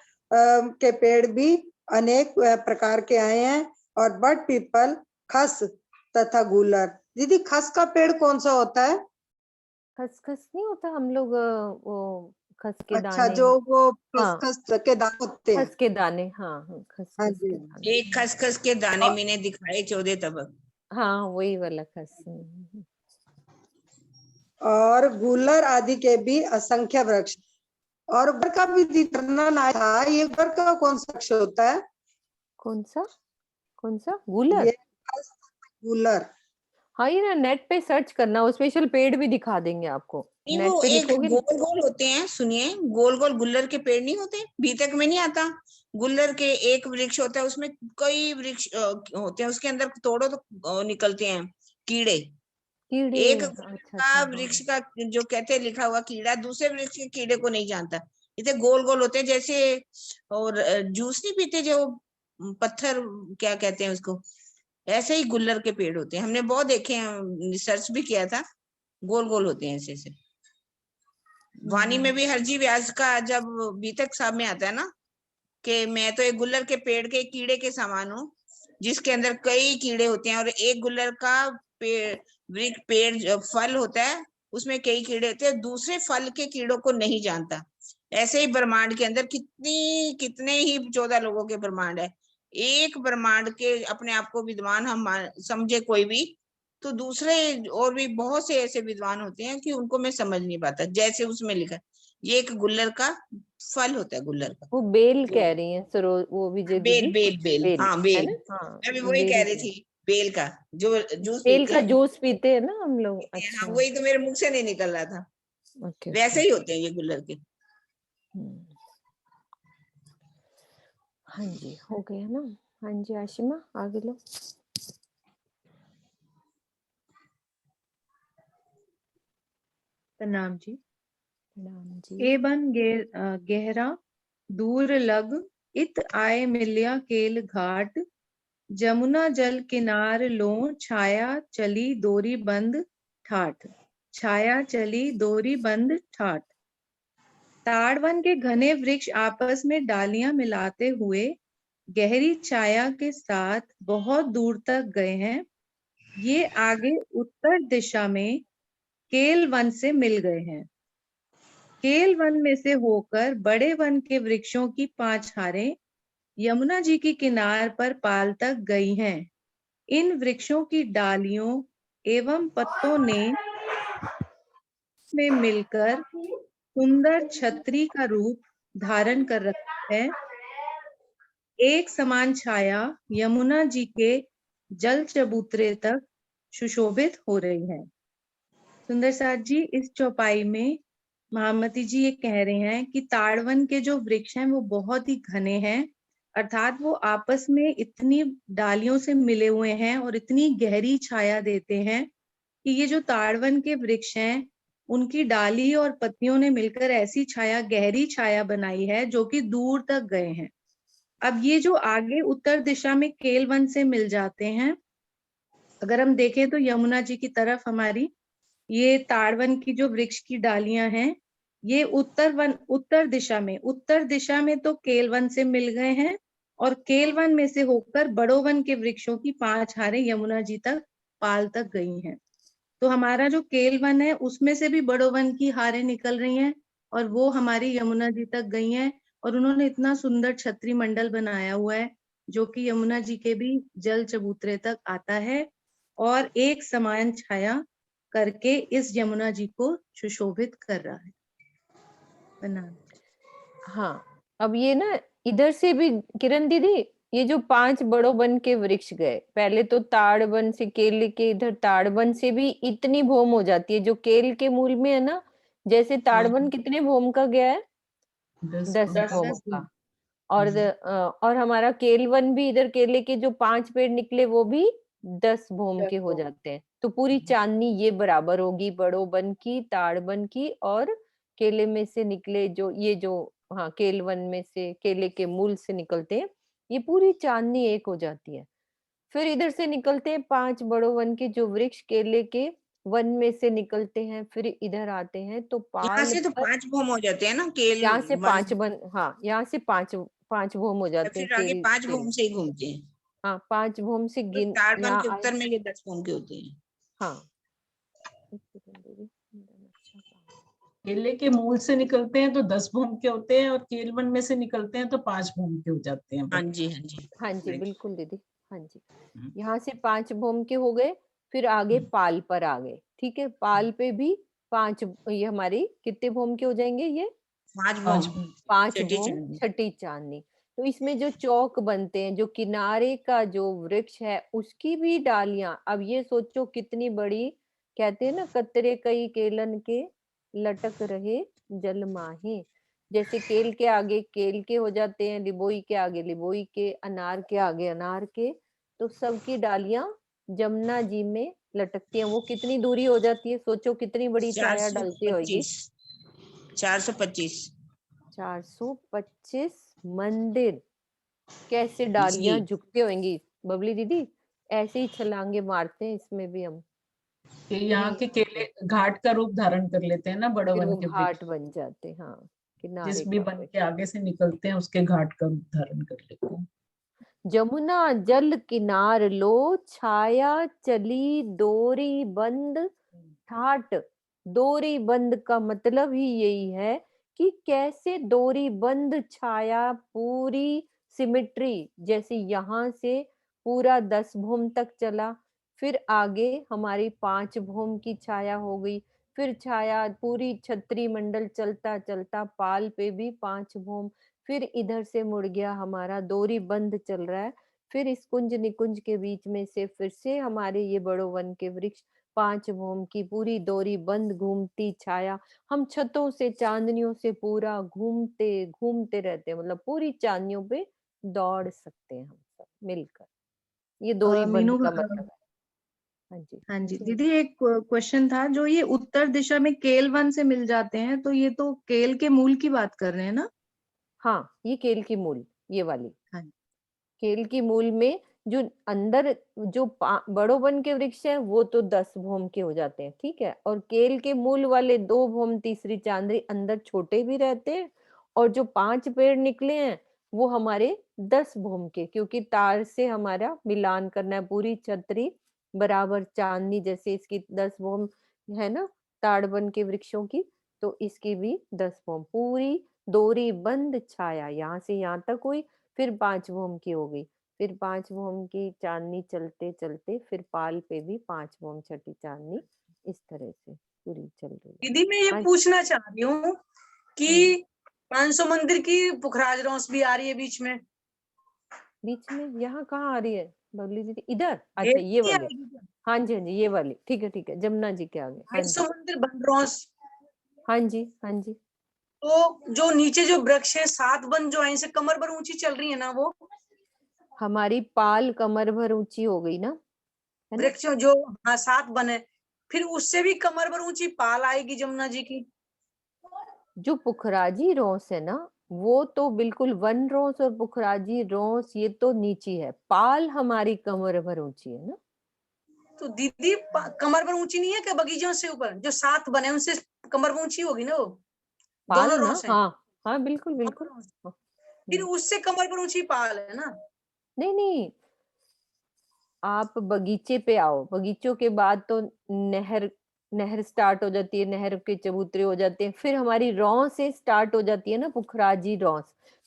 के पेड़ भी अनेक प्रकार के आए हैं। और बट पीपल, खस तथा गूलर। दीदी खस का पेड़ कौन सा होता है? खसखस नहीं होता, हम लोग वो खस के अच्छा, दाने। जो वो हाँ, खसखस के दाने होते हैं। खस के दाने, हाँ हाँ, हाँ खसखस जी। के दाने। एक खसखस के दाने मैंने दिखाए 14 तबक। हाँ, वही वाला खस। और गूलर आदि के भी असंख्य वृक्ष। और बर का भी वर्णन आया था। ये बर का कौन सा वृक्ष होता है? कौन सा? कौन सा? गूलर? ये गूलर। हाँ, ये ना नेट पे सर्च करना, वो स्पेशल पेड़ भी दिखा देंगे आपको। नहीं, नेट वो पे एक लिखोगे ना। गोल गोल होते हैं, सुनिए, गोल गोल गुल्लर के पेड़ नहीं होते, बीतक में नहीं आता। गुल्लर के एक वृक्ष होता है, उसमें कई वृक्ष होते हैं, उसके अंदर तोड़ो तो निकलते हैं कीड़े। कीड़े? एक अच्छा गुल्लर अच्छा, का हाँ। वृक्ष का जो कहते हैं लिखा हुआ कीड़ा दूसरे वृक्ष के कीड़े को नहीं जानता। इतने गोल गोल होते हैं जैसे, और जूस नहीं पीते जो पत्थर, क्या कहते हैं उसको, ऐसे ही गुल्लर के पेड़ होते हैं, हमने बहुत देखे हैं, रिसर्च भी किया था। गोल गोल होते हैं ऐसे ऐसे। वाणी में भी हरजी व्यास का जब बीतक साहब में आता है ना कि मैं तो एक गुल्लर के पेड़ के कीड़े के समान हूँ, जिसके अंदर कई कीड़े होते हैं, और एक गुल्लर का पेड़ फल होता है, उसमें कई कीड़े होते हैं, दूसरे फल के कीड़ों को नहीं जानता। ऐसे ही ब्रह्मांड के अंदर कितने ही 14 लोगों के ब्रह्मांड है। एक ब्रह्मांड के अपने आप को विद्वान हम समझे कोई भी, तो दूसरे और भी बहुत से ऐसे विद्वान होते हैं कि उनको मैं समझ नहीं पाता। जैसे उसमें लिखा, ये एक गुल्लर का फल होता है, गुल्लर का। वो बेल कह रही है सरो, वो विजय बेल दीदी। बेल बेल, बेल हाँ है बेल। ना? हाँ, मैं भी वही बेल कह रही का। थी, बेल का जो जूस बेल पीते का हैं। जूस पीते हैं ना हम लोग। हाँ, अच्छा, वही तो मेरे मुख से नहीं निकल रहा था। ओके वैसे ओके। ही होते हैं ये गुल्लर के। हाँ जी, हो गया ना। हाँ जी, आशिमा आगे लो। प्रणाम जी। प्रणाम जी। ए बन गहरा दूर लग, इत आए मिलिया केल घाट, जमुना जल किनार लो, छाया चली दोरी बंद ठाठ, छाया चली दोरी बंद ठाठ। ताड़वन के घने वृक्ष आपस में डालियां मिलाते हुए गहरी छाया के साथ बहुत दूर तक गए हैं। ये आगे उत्तर दिशा में केल वन से मिल गए हैं। केल वन में से होकर बड़े वन के वृक्षों की 5 हारें यमुना जी की किनार पर पाल तक गई हैं। इन वृक्षों की डालियों एवं पत्तों ने में मिलकर सुंदर छतरी का रूप धारण कर रखा है। एक समान छाया यमुना जी के जल चबूतरे तक सुशोभित हो रही है। सुंदर साथ जी, इस चौपाई में महामती जी ये कह रहे हैं कि ताड़वन के जो वृक्ष हैं वो बहुत ही घने हैं, अर्थात वो आपस में इतनी डालियों से मिले हुए हैं और इतनी गहरी छाया देते हैं कि ये जो ताड़वन के वृक्ष हैं उनकी डाली और पत्तियों ने मिलकर ऐसी छाया, गहरी छाया बनाई है जो कि दूर तक गए हैं। अब ये जो आगे उत्तर दिशा में केलवन से मिल जाते हैं, अगर हम देखें तो यमुना जी की तरफ हमारी ये ताड़वन की जो वृक्ष की डालियां हैं, ये उत्तर दिशा में तो केलवन से मिल गए हैं और केलवन में से होकर बड़ोवन के वृक्षों की 5 हारें यमुना जी तक पाल तक गई हैं। तो हमारा जो केलवन है उसमें से भी बड़ोवन की हारें निकल रही हैं और वो हमारी यमुना जी तक गई हैं, और उन्होंने इतना सुंदर छत्री मंडल बनाया हुआ है जो कि यमुना जी के भी जल चबूतरे तक आता है और एक समान छाया करके इस यमुना जी को सुशोभित कर रहा है। हाँ, अब ये ना इधर से भी किरण दीदी, ये जो 5 बड़ो वन के वृक्ष गए, पहले तो ताड़ वन से केले के, इधर ताड़ वन से भी इतनी भूम हो जाती है जो केल के मूल में है ना, जैसे ताड़ वन कितने भूम का गया है, 10 भूम का। और हमारा केलवन भी, इधर केले के जो 5 पेड़ निकले वो भी 10 भूम के हो जाते हैं। तो पूरी चांदनी ये बराबर होगी बड़ो वन की, ताड़ वन की और केले में से निकले जो ये जो हाँ केलवन में से, केले के मूल से निकलते हैं, ये पूरी चांदनी एक हो जाती है। फिर इधर से निकलते हैं 5 बड़ो वन के जो वृक्ष केले के वन में से निकलते हैं, फिर इधर आते हैं तो यहाँ पाल से तो पर 5 भूम हो जाते हैं ना केल यहाँ से वन, 5 वन, हाँ यहाँ से 5 भूम हो जाते हैं फिर आगे 5 केले। भूम से ही घूमते हैं। हाँ 5 भूम से तो गिन ताड़ वन यहाँ के आए। उत्तर में ये 10 भूम के होते हैं। हाँ केले के मूल से निकलते हैं तो 10 भूम के होते हैं और केलवन में से निकलते हैं तो 5 भूम के हो जाते हैं। हाँ जी, हाँ जी, हाँ जी Right. बिल्कुल दीदी, हाँ जी। यहाँ से 5 भूम के हो गए, फिर आगे पाल पर आ गए, ठीक है। पाल पे भी 5, ये हमारी कितने भूम के हो जाएंगे, ये 5 5 भूम, भूम। 5 छठी भूम चांदनी। छठी चांदनी। तो इसमें जो चौक बनते हैं, जो किनारे का जो वृक्ष है उसकी भी डालियां, अब ये सोचो कितनी बड़ी, कहते हैं ना कतरे कई केलन के लटक रहे जल माहे, जैसे केल के आगे केल के हो जाते हैं, लिबोई के आगे लिबोई के, अनार के आगे अनार के, तो सबकी डालियां जमुना जी में लटकती हैं। वो कितनी दूरी हो जाती है, सोचो कितनी बड़ी छाया डलती होगी। 425 425 मंदिर, कैसे डालियां जी। झुकती होंगी बबली दीदी, ऐसे ही छलांगे मारते हैं इसमें भी हम। कि यहाँ के केले घाट का रूप धारण कर लेते हैं ना, बड़ो फिर वन वो के वृक्ष, घाट बन जाते हैं, हाँ किनारे जिस भी का वन वृक्ष। के आगे से निकलते हैं उसके घाट का रूप धारण कर लेते हैं। जमुना जल किनार लो, छाया चली डोरी बंद ठाट। डोरी बंद का मतलब ही यही है कि कैसे डोरी बंद छाया पूरी सिमिट्री, जैसे यहाँ से पूरा 10 भूम तक चला, फिर आगे हमारी 5 भूम की छाया हो गई, फिर छाया पूरी छत्री मंडल चलता चलता पाल पे भी 5 भूम, फिर इधर से मुड़ गया हमारा डोरी बंद चल रहा है, फिर इस कुंज निकुंज के बीच में से फिर से हमारे ये बड़ो वन के वृक्ष 5 भूम की पूरी डोरी बंद घूमती छाया, हम छतों से चांदनियों से पूरा घूमते घूमते रहते हैं, मतलब पूरी चांदनियों पे दौड़ सकते हैं हम सब मिलकर, ये डोरी बंद मीनू, का मतलब है। हाँ जी, हाँ जी दीदी, एक क्वेश्चन था, जो ये उत्तर दिशा में केलवन से मिल जाते हैं तो ये तो केल के मूल की बात कर रहे हैं ना? हाँ ये केल की मूल, ये वाली हाँ। केल की मूल में जो अंदर जो बड़ो वन के वृक्ष हैं वो तो 10 भूम के हो जाते हैं, ठीक है, और केल के मूल वाले 2 भूम तीसरी चांदनी अंदर छोटे भी रहते हैं, और जो 5 पेड़ निकले हैं वो हमारे 10 भूम के, क्योंकि तार से हमारा मिलान करना है, पूरी छतरी बराबर चांदनी जैसे इसकी 10 भूम है ना ताड़ वन के वृक्षों की, तो इसकी भी 10 भूम, पूरी डोरी बंद छाया यहाँ से यहाँ तक हुई, फिर 5 भूम की हो गई, फिर 5 भूम की चांदनी चलते चलते फिर पाल पे भी 5 भूम छठी चांदनी, इस तरह से पूरी चल रही है। दीदी मैं ये हाँ, पूछना चाह रही हूँ कि 500 मंदिर की पुखराज रौस भी आ रही है बीच में, बीच में यहाँ कहाँ आ रही है बबली दीदी? इधर, ये अच्छा ये नहीं वाले, आएगी क्या? हाँ जी हाँ जी ये वाली, ठीक है ठीक है, जमुना जी के आगे, हाँ 250 जी मंदिर बन रौस, हाँ जी हाँ जी। तो जो नीचे जो वृक्ष है 7 वन जो ऐसे कमर पर ऊंची चल रही है ना, वो हमारी पाल कमर भर ऊंची हो गई ना, है ना? वृक्ष जो, हाँ 7 वन है, फिर उससे भी कमर पर ऊंची पाल आएगी जमुना जी की। जो पुखराजी रोस है ना, वो तो बिल्कुल वन रोस और पुखराजी रोस ये तो नीची है, पाल हमारी कमर भर ऊंची है ना। तो दीदी कमर पर ऊंची नहीं है क्या? बगीचों से ऊपर जो 7 बने उनसे कमर पर ऊंची होगी ना वो, पाल दोनों ना, रोस हैं, हाँ हाँ बिल्कुल बिल्कुल। दोनों रोस। हाँ, फिर उससे कमर पर ऊंची पाल है ना। नहीं नहीं, आप बगीचे पे आओ, बगीचों के बाद तो नहर, नहर स्टार्ट हो जाती है, नहर के चबूतरे हो जाते हैं, फिर हमारी रौस से स्टार्ट हो जाती है ना पुखराजी रौस,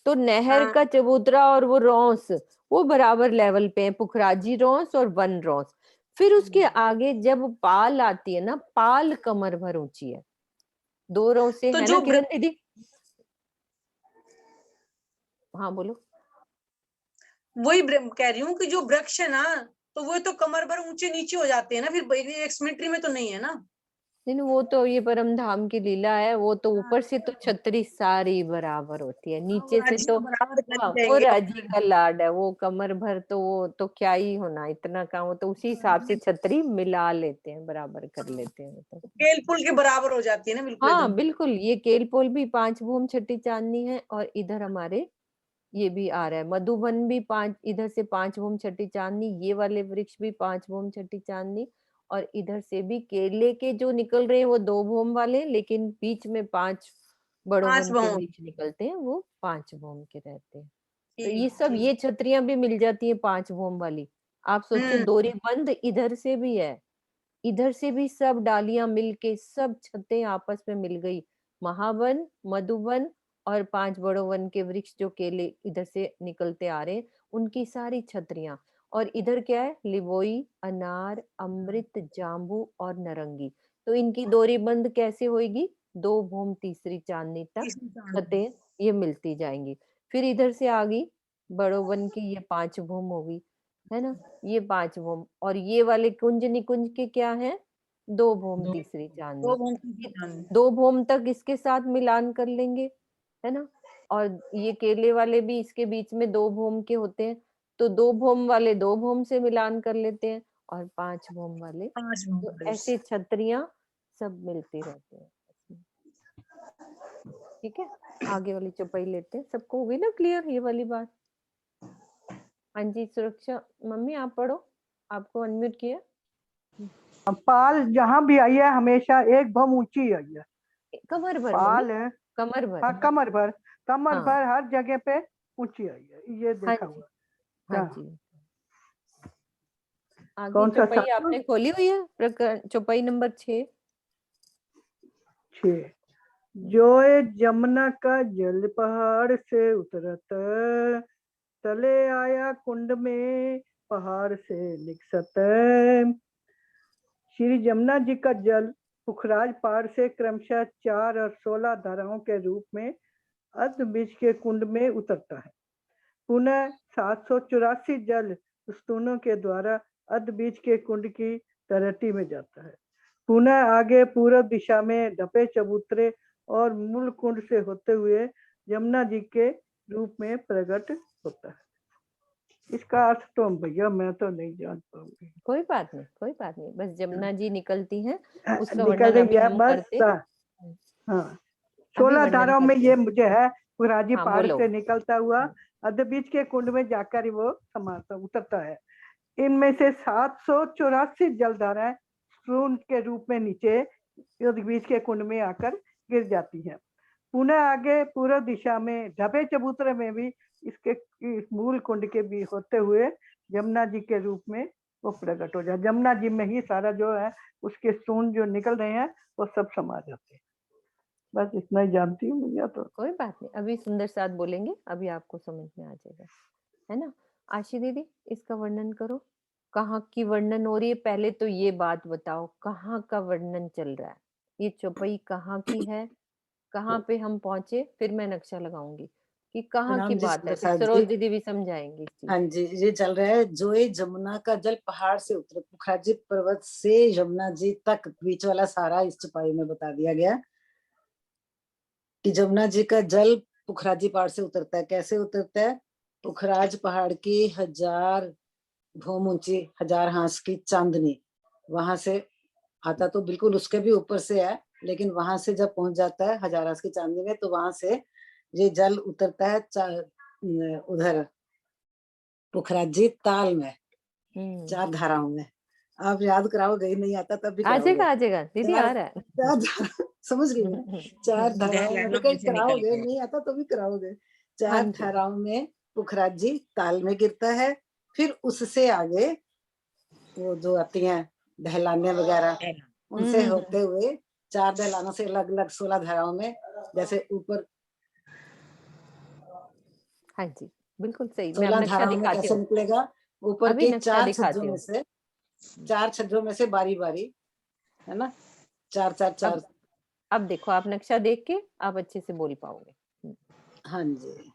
तो नहर हाँ का चबूतरा और वो रौस वो बराबर लेवल पे है, पुखराजी रौस और वन रौस। फिर उसके आगे जब पाल आती है ना, पाल कमर भर ऊंची है, 2 रौसे तो है ना जो किरण दीदी? हाँ बोलो। वही कह रही हूँ कि जो वृक्ष है ना, तो वो तो कमर पर ऊंचे नीचे हो जाते हैं ना, फिर एक सिमेट्री में तो नहीं है ना। नहीं वो तो ये परम धाम की लीला है, वो तो ऊपर से तो छतरी सारी बराबर होती है, हाँ, वो नीचे से राजी तो तो बराबर कर हाँ ही वो देंगे राजी अपने। का लाड है, वो कमर भर तो वो तो क्या ही होना, इतना काम, वो तो उसी हिसाब से छतरी मिला लेते हैं, बराबर कर लेते हैं वो तो। केल पुल के बराबर हो जाती है ना बिल्कुल हाँ एकदम। बिल्कुल, ये केलपोल भी 5 भूम छठी चांदनी है, और इधर हमारे ये भी आ रहा है मधुबन भी 5, इधर से 5 भूम छठी चांदनी, ये वाले वृक्ष भी 5 भूम छठी चांदनी, और इधर से भी केले के जो निकल रहे हैं वो 2 भूम वाले, लेकिन बीच में 5 बड़ों 5 वन के बहु, वृक्ष निकलते हैं, वो 5 भूम के रहते हैं। तो ये ठीक सब, ठीक। ये छतरियां भी मिल जाती है 5 भूम वाली। आप सोचिए दोरी बंद इधर से भी है, इधर से भी सब डालियां मिलके सब छतें आपस में मिल गई, महावन, मधुवन और 5 बड़ों वन के वृक्ष जो केले इधर से निकलते आ रहे हैं, उनकी सारी छतरियां। और इधर क्या है, लिबोई, अनार, अमृत, जाम्बू और नारंगी। तो इनकी दोरी बंद कैसे होगी? 2 भूम तीसरी चांदनी तक तीसरी चांद। छतें ये मिलती जाएंगी। फिर इधर से आ गई बड़ों वन की ये 5 भूम होगी, है ना, ये 5 भूम, और ये वाले कुंज निकुंज के क्या है, 2 भूम दो तीसरी दो चांदनी। बहु तीसरी चांद। 2 भूम तक इसके साथ मिलान कर लेंगे, है ना, और ये केले वाले भी इसके बीच में 2 भूम के होते हैं, तो 2 भूम वाले 2 भूम से मिलान कर लेते हैं, और 5 भूम वाले, 5 तो बहु। ऐसे छतरियां सब मिलती रहती हैं इसमें। ठीक है, आगे वाली चौपाई लेते हैं, सबको हो गई ना क्लियर ये वाली बात? हाँ जी, सुरक्षा मम्मी आप पढ़ो, आपको अनम्यूट किया। पाल जहाँ भी आई है हमेशा एक भम ऊंची आई है, कमर भर मम्मी, पाल है, कमर भर। हाँ कमर भर, कमर हाँ भर हर जगह पे ऊंची आई है, ये हाँ देखा जी हुआ। हाँ हाँ, जी। आगे कौन सा चौपाई शास्त्र? आपने खोली हुई है, प्रकरण चौपाई नंबर 6। 6। जोए जमुना का जल पहाड़ से उतरत, तले आया कुंड में पहाड़ से निकसत। श्री जमुना जी का जल पुखराज पहाड़ से क्रमशः 4 और 16 धाराओं के रूप में अर्ध बीज के कुंड में उतरता है। पुनः 784 जल स्तूनों के द्वारा अर्ध बीज के कुंड की तलहटी में जाता है। पुनः आगे पूर्व दिशा में ढपे चबूतरे और मूल कुंड से होते हुए यमुना जी के रूप में प्रकट होता है। इसका अर्थ तो भैया मैं तो नहीं जान पाऊंगी। कोई बात नहीं, कोई बात नहीं, बस जमुना जी निकलती हैं, उसका निकल वर्णन रही अभी है हम बस। करते। हाँ, अभी 16 वर्णन धाराओं में करते ये हैं। मुझे है, पुखराजी हाँ पहाड़ बोलो। से निकलता हुआ अर्ध बीज के कुंड में जाकर वो समाता उतरता है। इनमें से 784 जलधाराएं स्तून के रूप में नीचे अर्ध बीज के कुंड में आकर गिर जाती हैं। पुनः आगे पूर्व दिशा में ढपे चबूतरे में भी इसके इस मूल कुंड के भी होते हुए यमुना जी के रूप में वो प्रकट हो जाए। यमुना जी में ही सारा जो है उसके स्तून जो निकल रहे हैं वो सब समा जाते हैं। बस इतना ही जानती हूँ भैया। तो कोई बात नहीं, अभी सुंदर साथ बोलेंगे, अभी आपको समझ में आ जाएगा, है ना। आशी दीदी इसका वर्णन करो, कहाँ की वर्णन हो रही है? पहले तो ये बात बताओ, कहाँ का वर्णन चल रहा है? ये चौपाई कहाँ की है, कहाँ पे हम पहुंचे? फिर मैं नक्शा लगाऊंगी कि कहाँ की प्रणाम जी बात है। फिर सुंदर सरोज जी। दीदी भी समझाएंगी इस चीज। हाँ जी, ये चल रहा है जोए जमुना का जल पहाड़ से उतरे, पुखराजी पर्वत से यमुना जी तक, बीच वाला सारा इस चौपाई में बता दिया गया कि जमुना जी का जल पुखराजी पहाड़ से उतरता है। कैसे उतरता है? पुखराज पहाड़ की 1000 भूम ऊंची 1000 हांस की चांदनी वहां से आता, तो बिल्कुल उसके भी ऊपर से है, लेकिन वहां से जब पहुंच जाता है 1000 हांस की चांदनी में, तो वहां से ये जल उतरता है उधर पुखराजी ताल में, 4 धाराओं में। आप याद कराओगे, नहीं आता तब भी कराओगे। आ जाएगा दीदी, आ रहा है। समझ गई मैं। 4 धाराओं में तो कहीं कराओगे, नहीं आता तो भी कराओगे। 4 धाराओं में पुखराजी ताल में गिरता है। फिर उससे आगे वो जो आती हैं दहलाने वगैरह, उनसे होते हुए 4 दहलानों से अलग अलग 16 धाराओं में, जैसे ऊपर। हाँ जी, बिल्कुल सही। मैं 16 नक्शा धाराओं में दिखाती कैसे हूँ, निकलेगा? ऊपर अभी के नक्शा 4 दिखाती छज्जों में हूँ। से, 4 छज्जों में से बारी बारी, है ना, 4 4 4। अब देखो, आप नक्शा देख के आप अच्छे से बोल पाओगे। हाँ जी,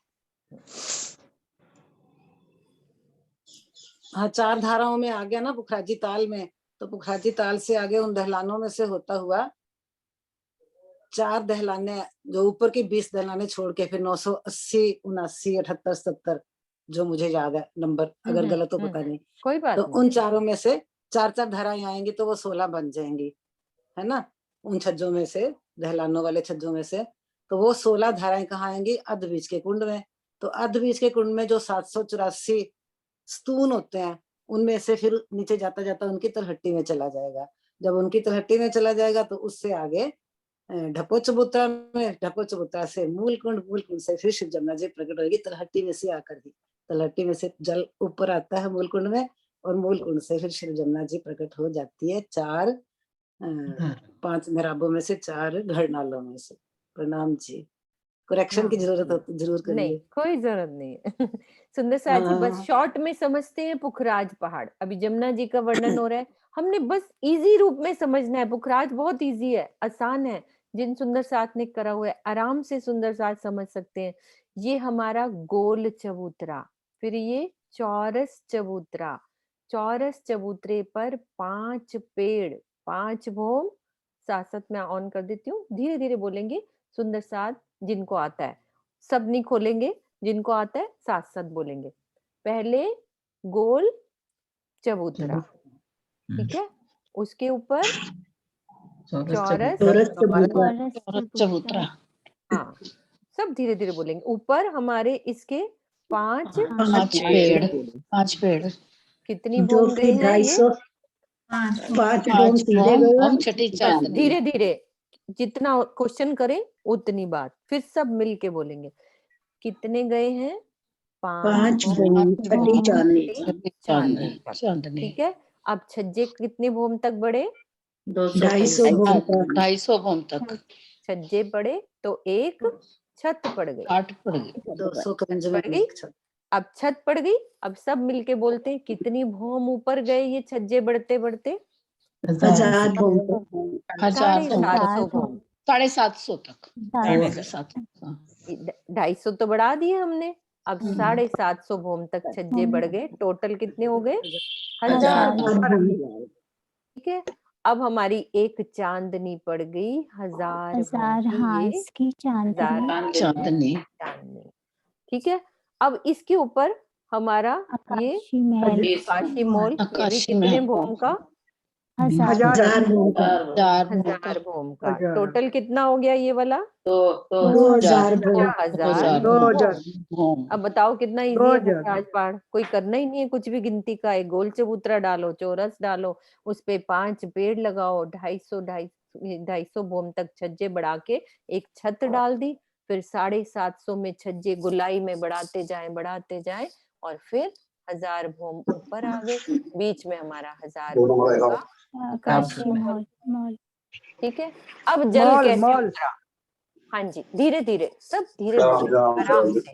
हाँ 4 धाराओं में आ गया ना पुखराजी ताल में, तो पुखराजी ताल से आगे उन दहलानों में से होता हुआ 4 दहलाने, जो ऊपर की 20 दहलाने छोड़ के, फिर 980 79 78 77 जो मुझे याद है नंबर, अगर गलत हो पता नहीं, कोई बात तो नहीं। उन चारों में से 4 4 धाराएं आएंगी, तो वो 16 बन जाएंगी, है ना। उन छज्जों में से, दहलानों वाले छज्जों में से, तो वो 16 धाराएं कहाँ आएंगी? अध बीज के कुंड में। तो अध बीज के कुंड में जो 784 स्तून होते हैं, उनमें से फिर नीचे जाता जाता उनकी तलहट्टी में चला जाएगा। जब उनकी तलहट्टी में चला जाएगा, तो उससे आगे ढपो चबूतरा में, ढपो चबूतरा से मूल कुंड से फिर शिव जमुना जी प्रकट होगी तलहट्टी में से आकर ही। तलहट्टी में से जल ऊपर आता है मूल कुंड में, और मूल कुंड से फिर शिव जमुना जी प्रकट हो जाती है 5 मेराबों में से, 4 घड़नालों में से। प्रणाम जी। करेक्शन की जरूरत हो तो जरूर करिए। नहीं, कोई जरूरत नहीं है। सुंदर साथ जी, बस शॉर्ट में समझते हैं पुखराज पहाड़। अभी जमुना जी का वर्णन हो रहा है, हमने बस इजी रूप में समझना है। पुखराज बहुत इजी है, आसान है। जिन सुंदर साथ ने करा हुआ है, आराम से सुंदर साथ समझ सकते हैं। ये हमारा गोल चबूतरा, फिर ये चौरस चबूतरा, चौरस चबूतरे पर 5 पेड़, 5 भोम। साथ साथ मैं ऑन कर देती हूँ, धीरे धीरे बोलेंगे सुंदर साथ, जिनको आता है। सब नहीं खोलेंगे, जिनको आता है साथ साथ बोलेंगे। पहले गोल चबूतरा, ठीक है, उसके ऊपर चौरस चबूतरा। हाँ, सब धीरे धीरे बोलेंगे। ऊपर हमारे इसके 5 पेड़ कितनी भूम गई है ये? 5 भूम छठी चांदनी। धीरे धीरे, जितना क्वेश्चन करें उतनी बात। फिर सब मिलके बोलेंगे, कितने गए हैं? 5 भूम छठी चांदनी। ठीक है, अब छज्जे कितने भूम तक बढ़े? 250 भूम तक। छज्जे बढ़े तो एक छत पड़ गई, 200 पड़ गई। अब छत पड़ गई। अब सब मिलके बोलते हैं, कितनी भूम ऊपर गए ये छज्जे बढ़ते बढ़ते? 1000 भूम तक। 750 भूम, 750 तक। 250 तो बढ़ा दिए हमने। अब 750 भूम तक छज्जे बढ़ गए। टोटल कितने हो गए? 1000 भूम। ठीक है, अब हमारी एक चांदनी पड़ गई, 1000 हांस की चांदनी। ठीक है, अब इसके ऊपर हमारा ये आकाशी मोल, ये भी कितने भूम का? 1000 भूम का। टोटल कितना हो गया ये वाला? 2000 भूम। अब बताओ कितना इजी है पुखराज पहाड़? कोई करना ही नहीं है कुछ भी गिनती का। एक गोल चबूतरा डालो, चौरस डालो, उस पे 5 पेड़ लगाओ, 250 भूम तक छज्जे बढ़ा के एक छत डाल दी। फिर 750 में छज्जे गुलाई में बढ़ाते जाएं और फिर 1000 भूम ऊपर आ गए। बीच में हमारा 1000 भूम का आकाशी मोल। ठीक है, अब जल कैसे उतरा? हाँ जी, धीरे धीरे, सब धीरे धीरे, आराम से,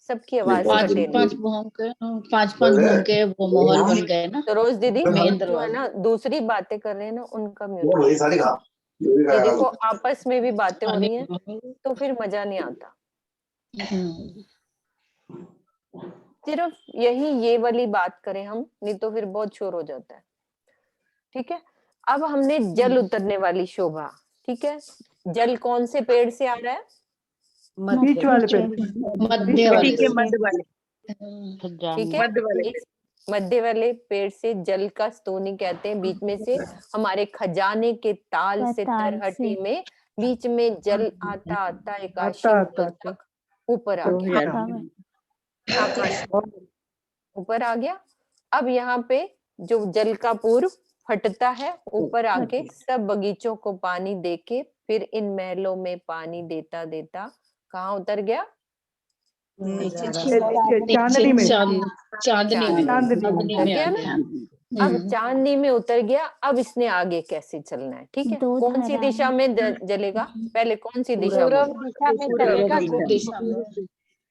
सबकी आवाज पांच कटे पांच नहीं। घूम के पांच घूम के वो माहौल बन गए ना सरोज दीदी, मेन जो है दरवाजा। ना दूसरी बातें कर रहे हैं ना, उनका म्यूट। ये देखो आपस में भी बातें हो रही हैं, तो फिर मजा नहीं आता। सिर्फ यही ये वाली बात करें हम, नहीं तो फिर बहुत शोर हो जाता है। ठीक है, अब हमने जल उतरने वाली शोभा, ठीक है, जल कौन से पेड़ से आ रहा है? बीच वाले पेड़, मध्य वाले ठीक है, मध्य वाले, ठीक है, मध्य वाले। इस मध्य वाले पेड़ से जल का स्तोनी कहते हैं। बीच में से हमारे खजाने के ताल से तरहटी में बीच में जल आता आता एकाशी आता तक ऊपर आ गया, आकाश ऊपर आ गया। अब यहाँ पे जो जल का पूर्व फटता है, ऊपर आके सब बगीचों को पानी देके फिर इन महलों में पानी देता देता कहाँ उतर गया? चांदनी में, चांदनी में उतर में गया आ ना। गया। अब चांदनी में उतर गया। अब इसने आगे कैसे चलना है? ठीक है, कौन सी दिशा में जलेगा? पहले कौन सी दिशा में? पूर्व दिशा में।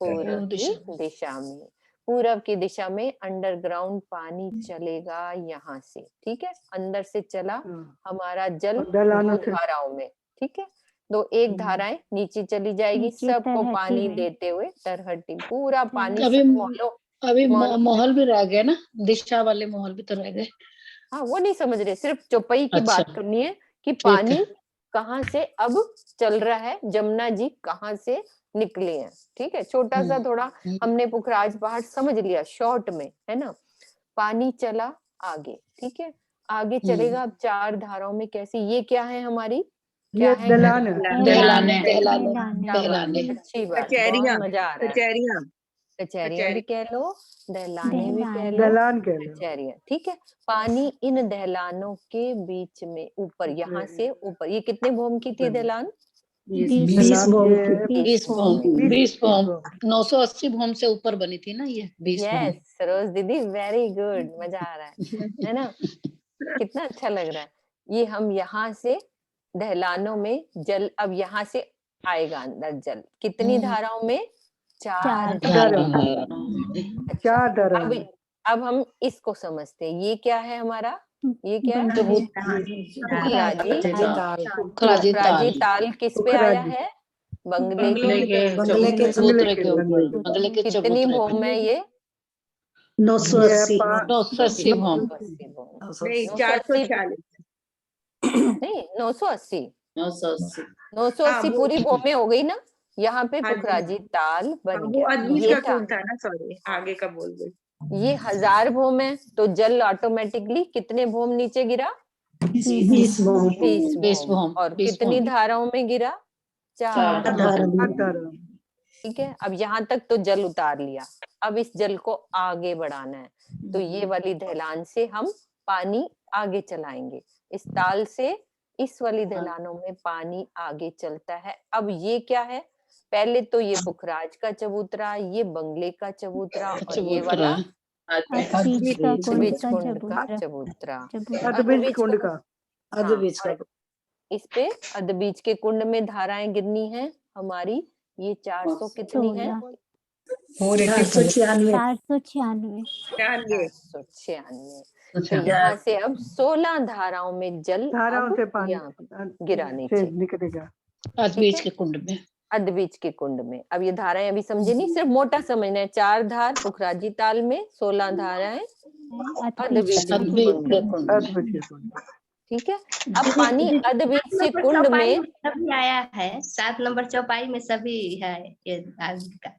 पूरब की दिशा में, पूरब की दिशा में अंडरग्राउंड पानी चलेगा यहाँ से। ठीक है, अंदर से चला हमारा जल दो धाराओं में। ठीक है, दो एक धाराएं नीचे चली जाएगी, सबको पानी देते हुए तरहटी, पूरा पानी अभी अभी मोहल्लों माहौल भी रह गया ना, दिशा वाले माहौल भी तो रह गए। हाँ, वो नहीं समझ रहे, सिर्फ चौपाई की अच्छा, बात करनी है कि ठीक है। पानी कहाँ से अब चल रहा है, जमुना जी कहाँ से निकले हैं। ठीक है, छोटा सा थोड़ा हमने पुखराज पहाड़ समझ लिया शॉर्ट में, है ना। पानी चला आगे, ठीक है, आगे चलेगा। अब चार धाराओं में कैसी, ये क्या है हमारी, क्या है? दहलान, दहलाने। अच्छी बात, कचहरियां, बहुत मजा आ रहा है। कचहरियां, कचहरियां भी कह लो, दहलाने भी कह लो, दहलान कह लो। कचहरियां। ठीक है, पानी इन दहलानों के बीच में ऊपर, यहाँ से ऊपर, ये कितने भौम की थी दहलान? 20 भौम 980 भौम से ऊपर बनी थी ना ये 20 भौम। यस सरोज दीदी, वेरी गुड, मजा आ रहा है ना। कितना अच्छा लग रहा है। ये हम यहाँ से दहलानों में जल, अब यहाँ से आएगा अंदर जल, कितनी धाराओं में? चार धाराओं। अब हम इसको समझते हैं, ये क्या है हमारा, ये क्या है? पुखराजी ताल किस पे आया है? बंगले के कितनी भौम है ये? 980 भौम नहीं 440, नहीं 980 पूरी भौमें हो गई ना। यहाँ पे पुखराजी ताल बन वो गया। अदबीज ये का था, कुंड था ना, सॉरी आगे का बोल गई। ये 1000 भौम है, तो जल ऑटोमेटिकली कितने भौम नीचे गिरा? 20 भौम। और कितनी धाराओं में गिरा? 4 धाराओं। ठीक है, अब यहाँ तक तो जल उतार लिया। अब इस जल को आगे बढ़ाना है, तो ये वाली दहलान से हम पानी आगे चलाएंगे। इस ताल से इस वाली दहलानों में पानी आगे चलता है। अब ये क्या है? पहले तो ये पुखराज का चबूतरा, ये बंगले का चबूतरा, और ये वाला अदबीज कुंड का चबूतरा। अदबीज का इस पे अदबीज के कुंड में धाराएं गिरनी है हमारी। ये 400 कितनी है? 496। तो यहाँ से अब 16 धाराओं में जल गिरा नीचे निकलेगा अदबीज के कुंड में। अदबीज के कुंड में। अब ये धाराएं अभी समझे नहीं, सिर्फ मोटा समझना है। 4 धार पुखराजी ताल में, 16 धाराएं अदबीज के कुंड में। ठीक है, अब पानी अदबीज से कुंड में सभी आया है, 7 नंबर चौपाई में सभी है। ये आगे का,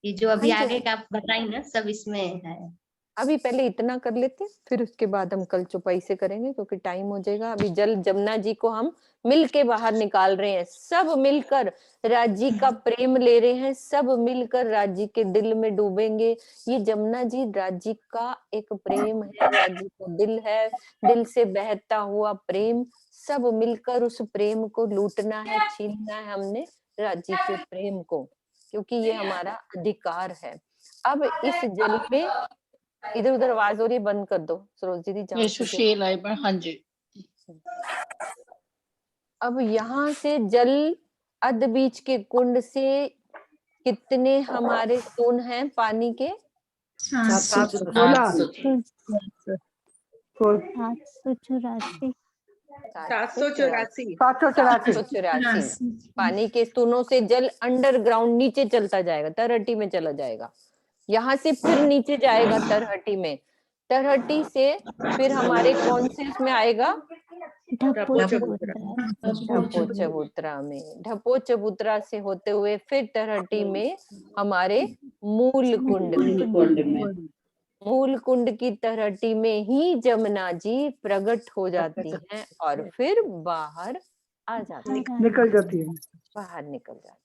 ये जो अभी आगे का बताई ना, सब इसमें है। अभी पहले इतना कर लेते, फिर उसके बाद हम कल चौपाई से करेंगे, क्योंकि टाइम हो जाएगा। अभी जल जमुना जी को हम मिल के बाहर निकाल रहे हैं, सब मिलकर राज्य का प्रेम ले रहे हैं, सब मिलकर राज्य के दिल में डूबेंगे। ये जमुना जी राज्य का एक प्रेम है, राज्य का दिल है, दिल से बहता हुआ प्रेम। सब मिलकर उस प्रेम को लूटना है, छीनना है हमने राज्य के प्रेम को, क्योंकि ये हमारा अधिकार है। अब इस जल में इधर उधर आवाज हो रही, बंद कर दो सरोज दीदी। सुशील हाँ जी। अब यहाँ से जल अध बीच के कुंड से कितने हमारे सोन हैं पानी के? 784 784 पानी के स्तूनों से जल अंडरग्राउंड नीचे चलता जाएगा, तरहटी में चला जाएगा, यहाँ से फिर नीचे जाएगा तरहटी में, तरहटी से फिर हमारे कौन से इसमें आएगा? ढपो चबूतरा में, ढपो चबूतरा से होते हुए फिर तरहटी में हमारे मूल कुंड में, मूल कुंड की तरहटी में ही जमुना जी प्रकट हो जाती हैं और फिर बाहर आ जाती हैं, निकल जाती है, बाहर निकल जाती है।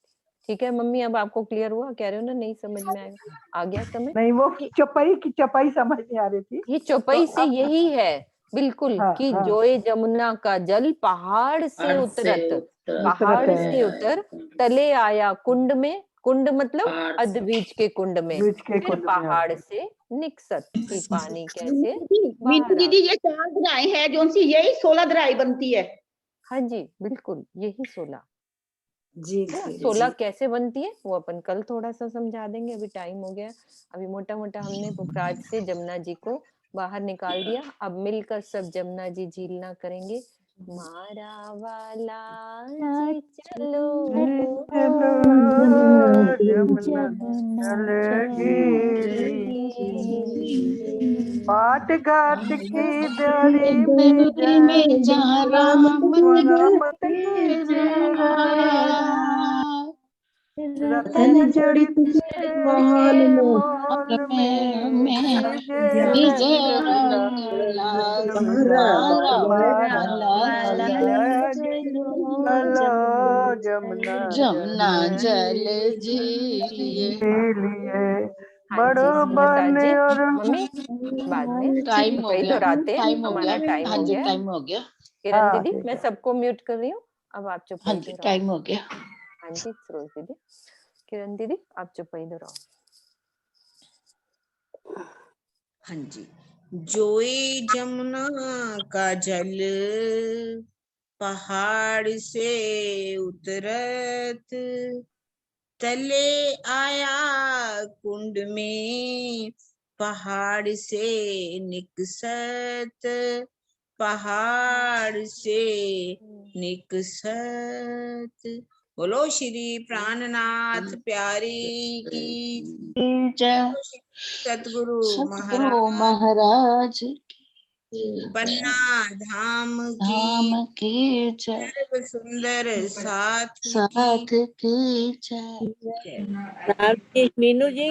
ठीक है मम्मी, अब आपको क्लियर हुआ? कह रहे हो ना नहीं समझ में आएगा, आ गया समझ? नहीं, वो चौपाई की चौपाई समझ नहीं आ रही थी। ये चौपाई से यही है बिल्कुल कि जोए जमुना का जल पहाड़ से उतरत, पहाड़ से उतर तले आया कुंड में, कुंड मतलब अधबीज के कुंड में, फिर पहाड़ से निकसत की पानी कैसे मीनू दीदी ये 4 दराएं हैं जो सी यही 16 दराएं बनती है। हाँ जी बिल्कुल यही 16 जी, 16 कैसे बनती है वो अपन कल थोड़ा सा समझा देंगे, अभी टाइम हो गया। अभी मोटा मोटा हमने पुखराज से जमुना जी को बाहर निकाल दिया। अब मिलकर सब जमुना जी झीलना करेंगे। मारा वाला जी चलो पाट घाट की दरी में जहाँ राम रतन जड़ित महल में जमुना जल झीलिए। बड़ो बन और मम्मी बाद में टाइम हो गया, दोहराते टाइम हो हमारा गया। टाइम हाँ हो जी गया। टाइम हो गया। किरण दीदी मैं सबको म्यूट कर रही हूँ, अब आप चुप हाँ जी टाइम हो गया। हाँ जी सरोज दीदी, किरण दीदी आप चुपाई दोहराओ। हाँ जी। जोए जमुना का जल पहाड़ से उतरत तले आया कुंड में पहाड़ से निकसत, पहाड़ से निकसत। बोलो श्री प्राणनाथ प्यारी की जय। सतगुरु सतगुरु महाराज पन्ना धाम की जय। सर्व सुंदर साथ की जय। मीनू जी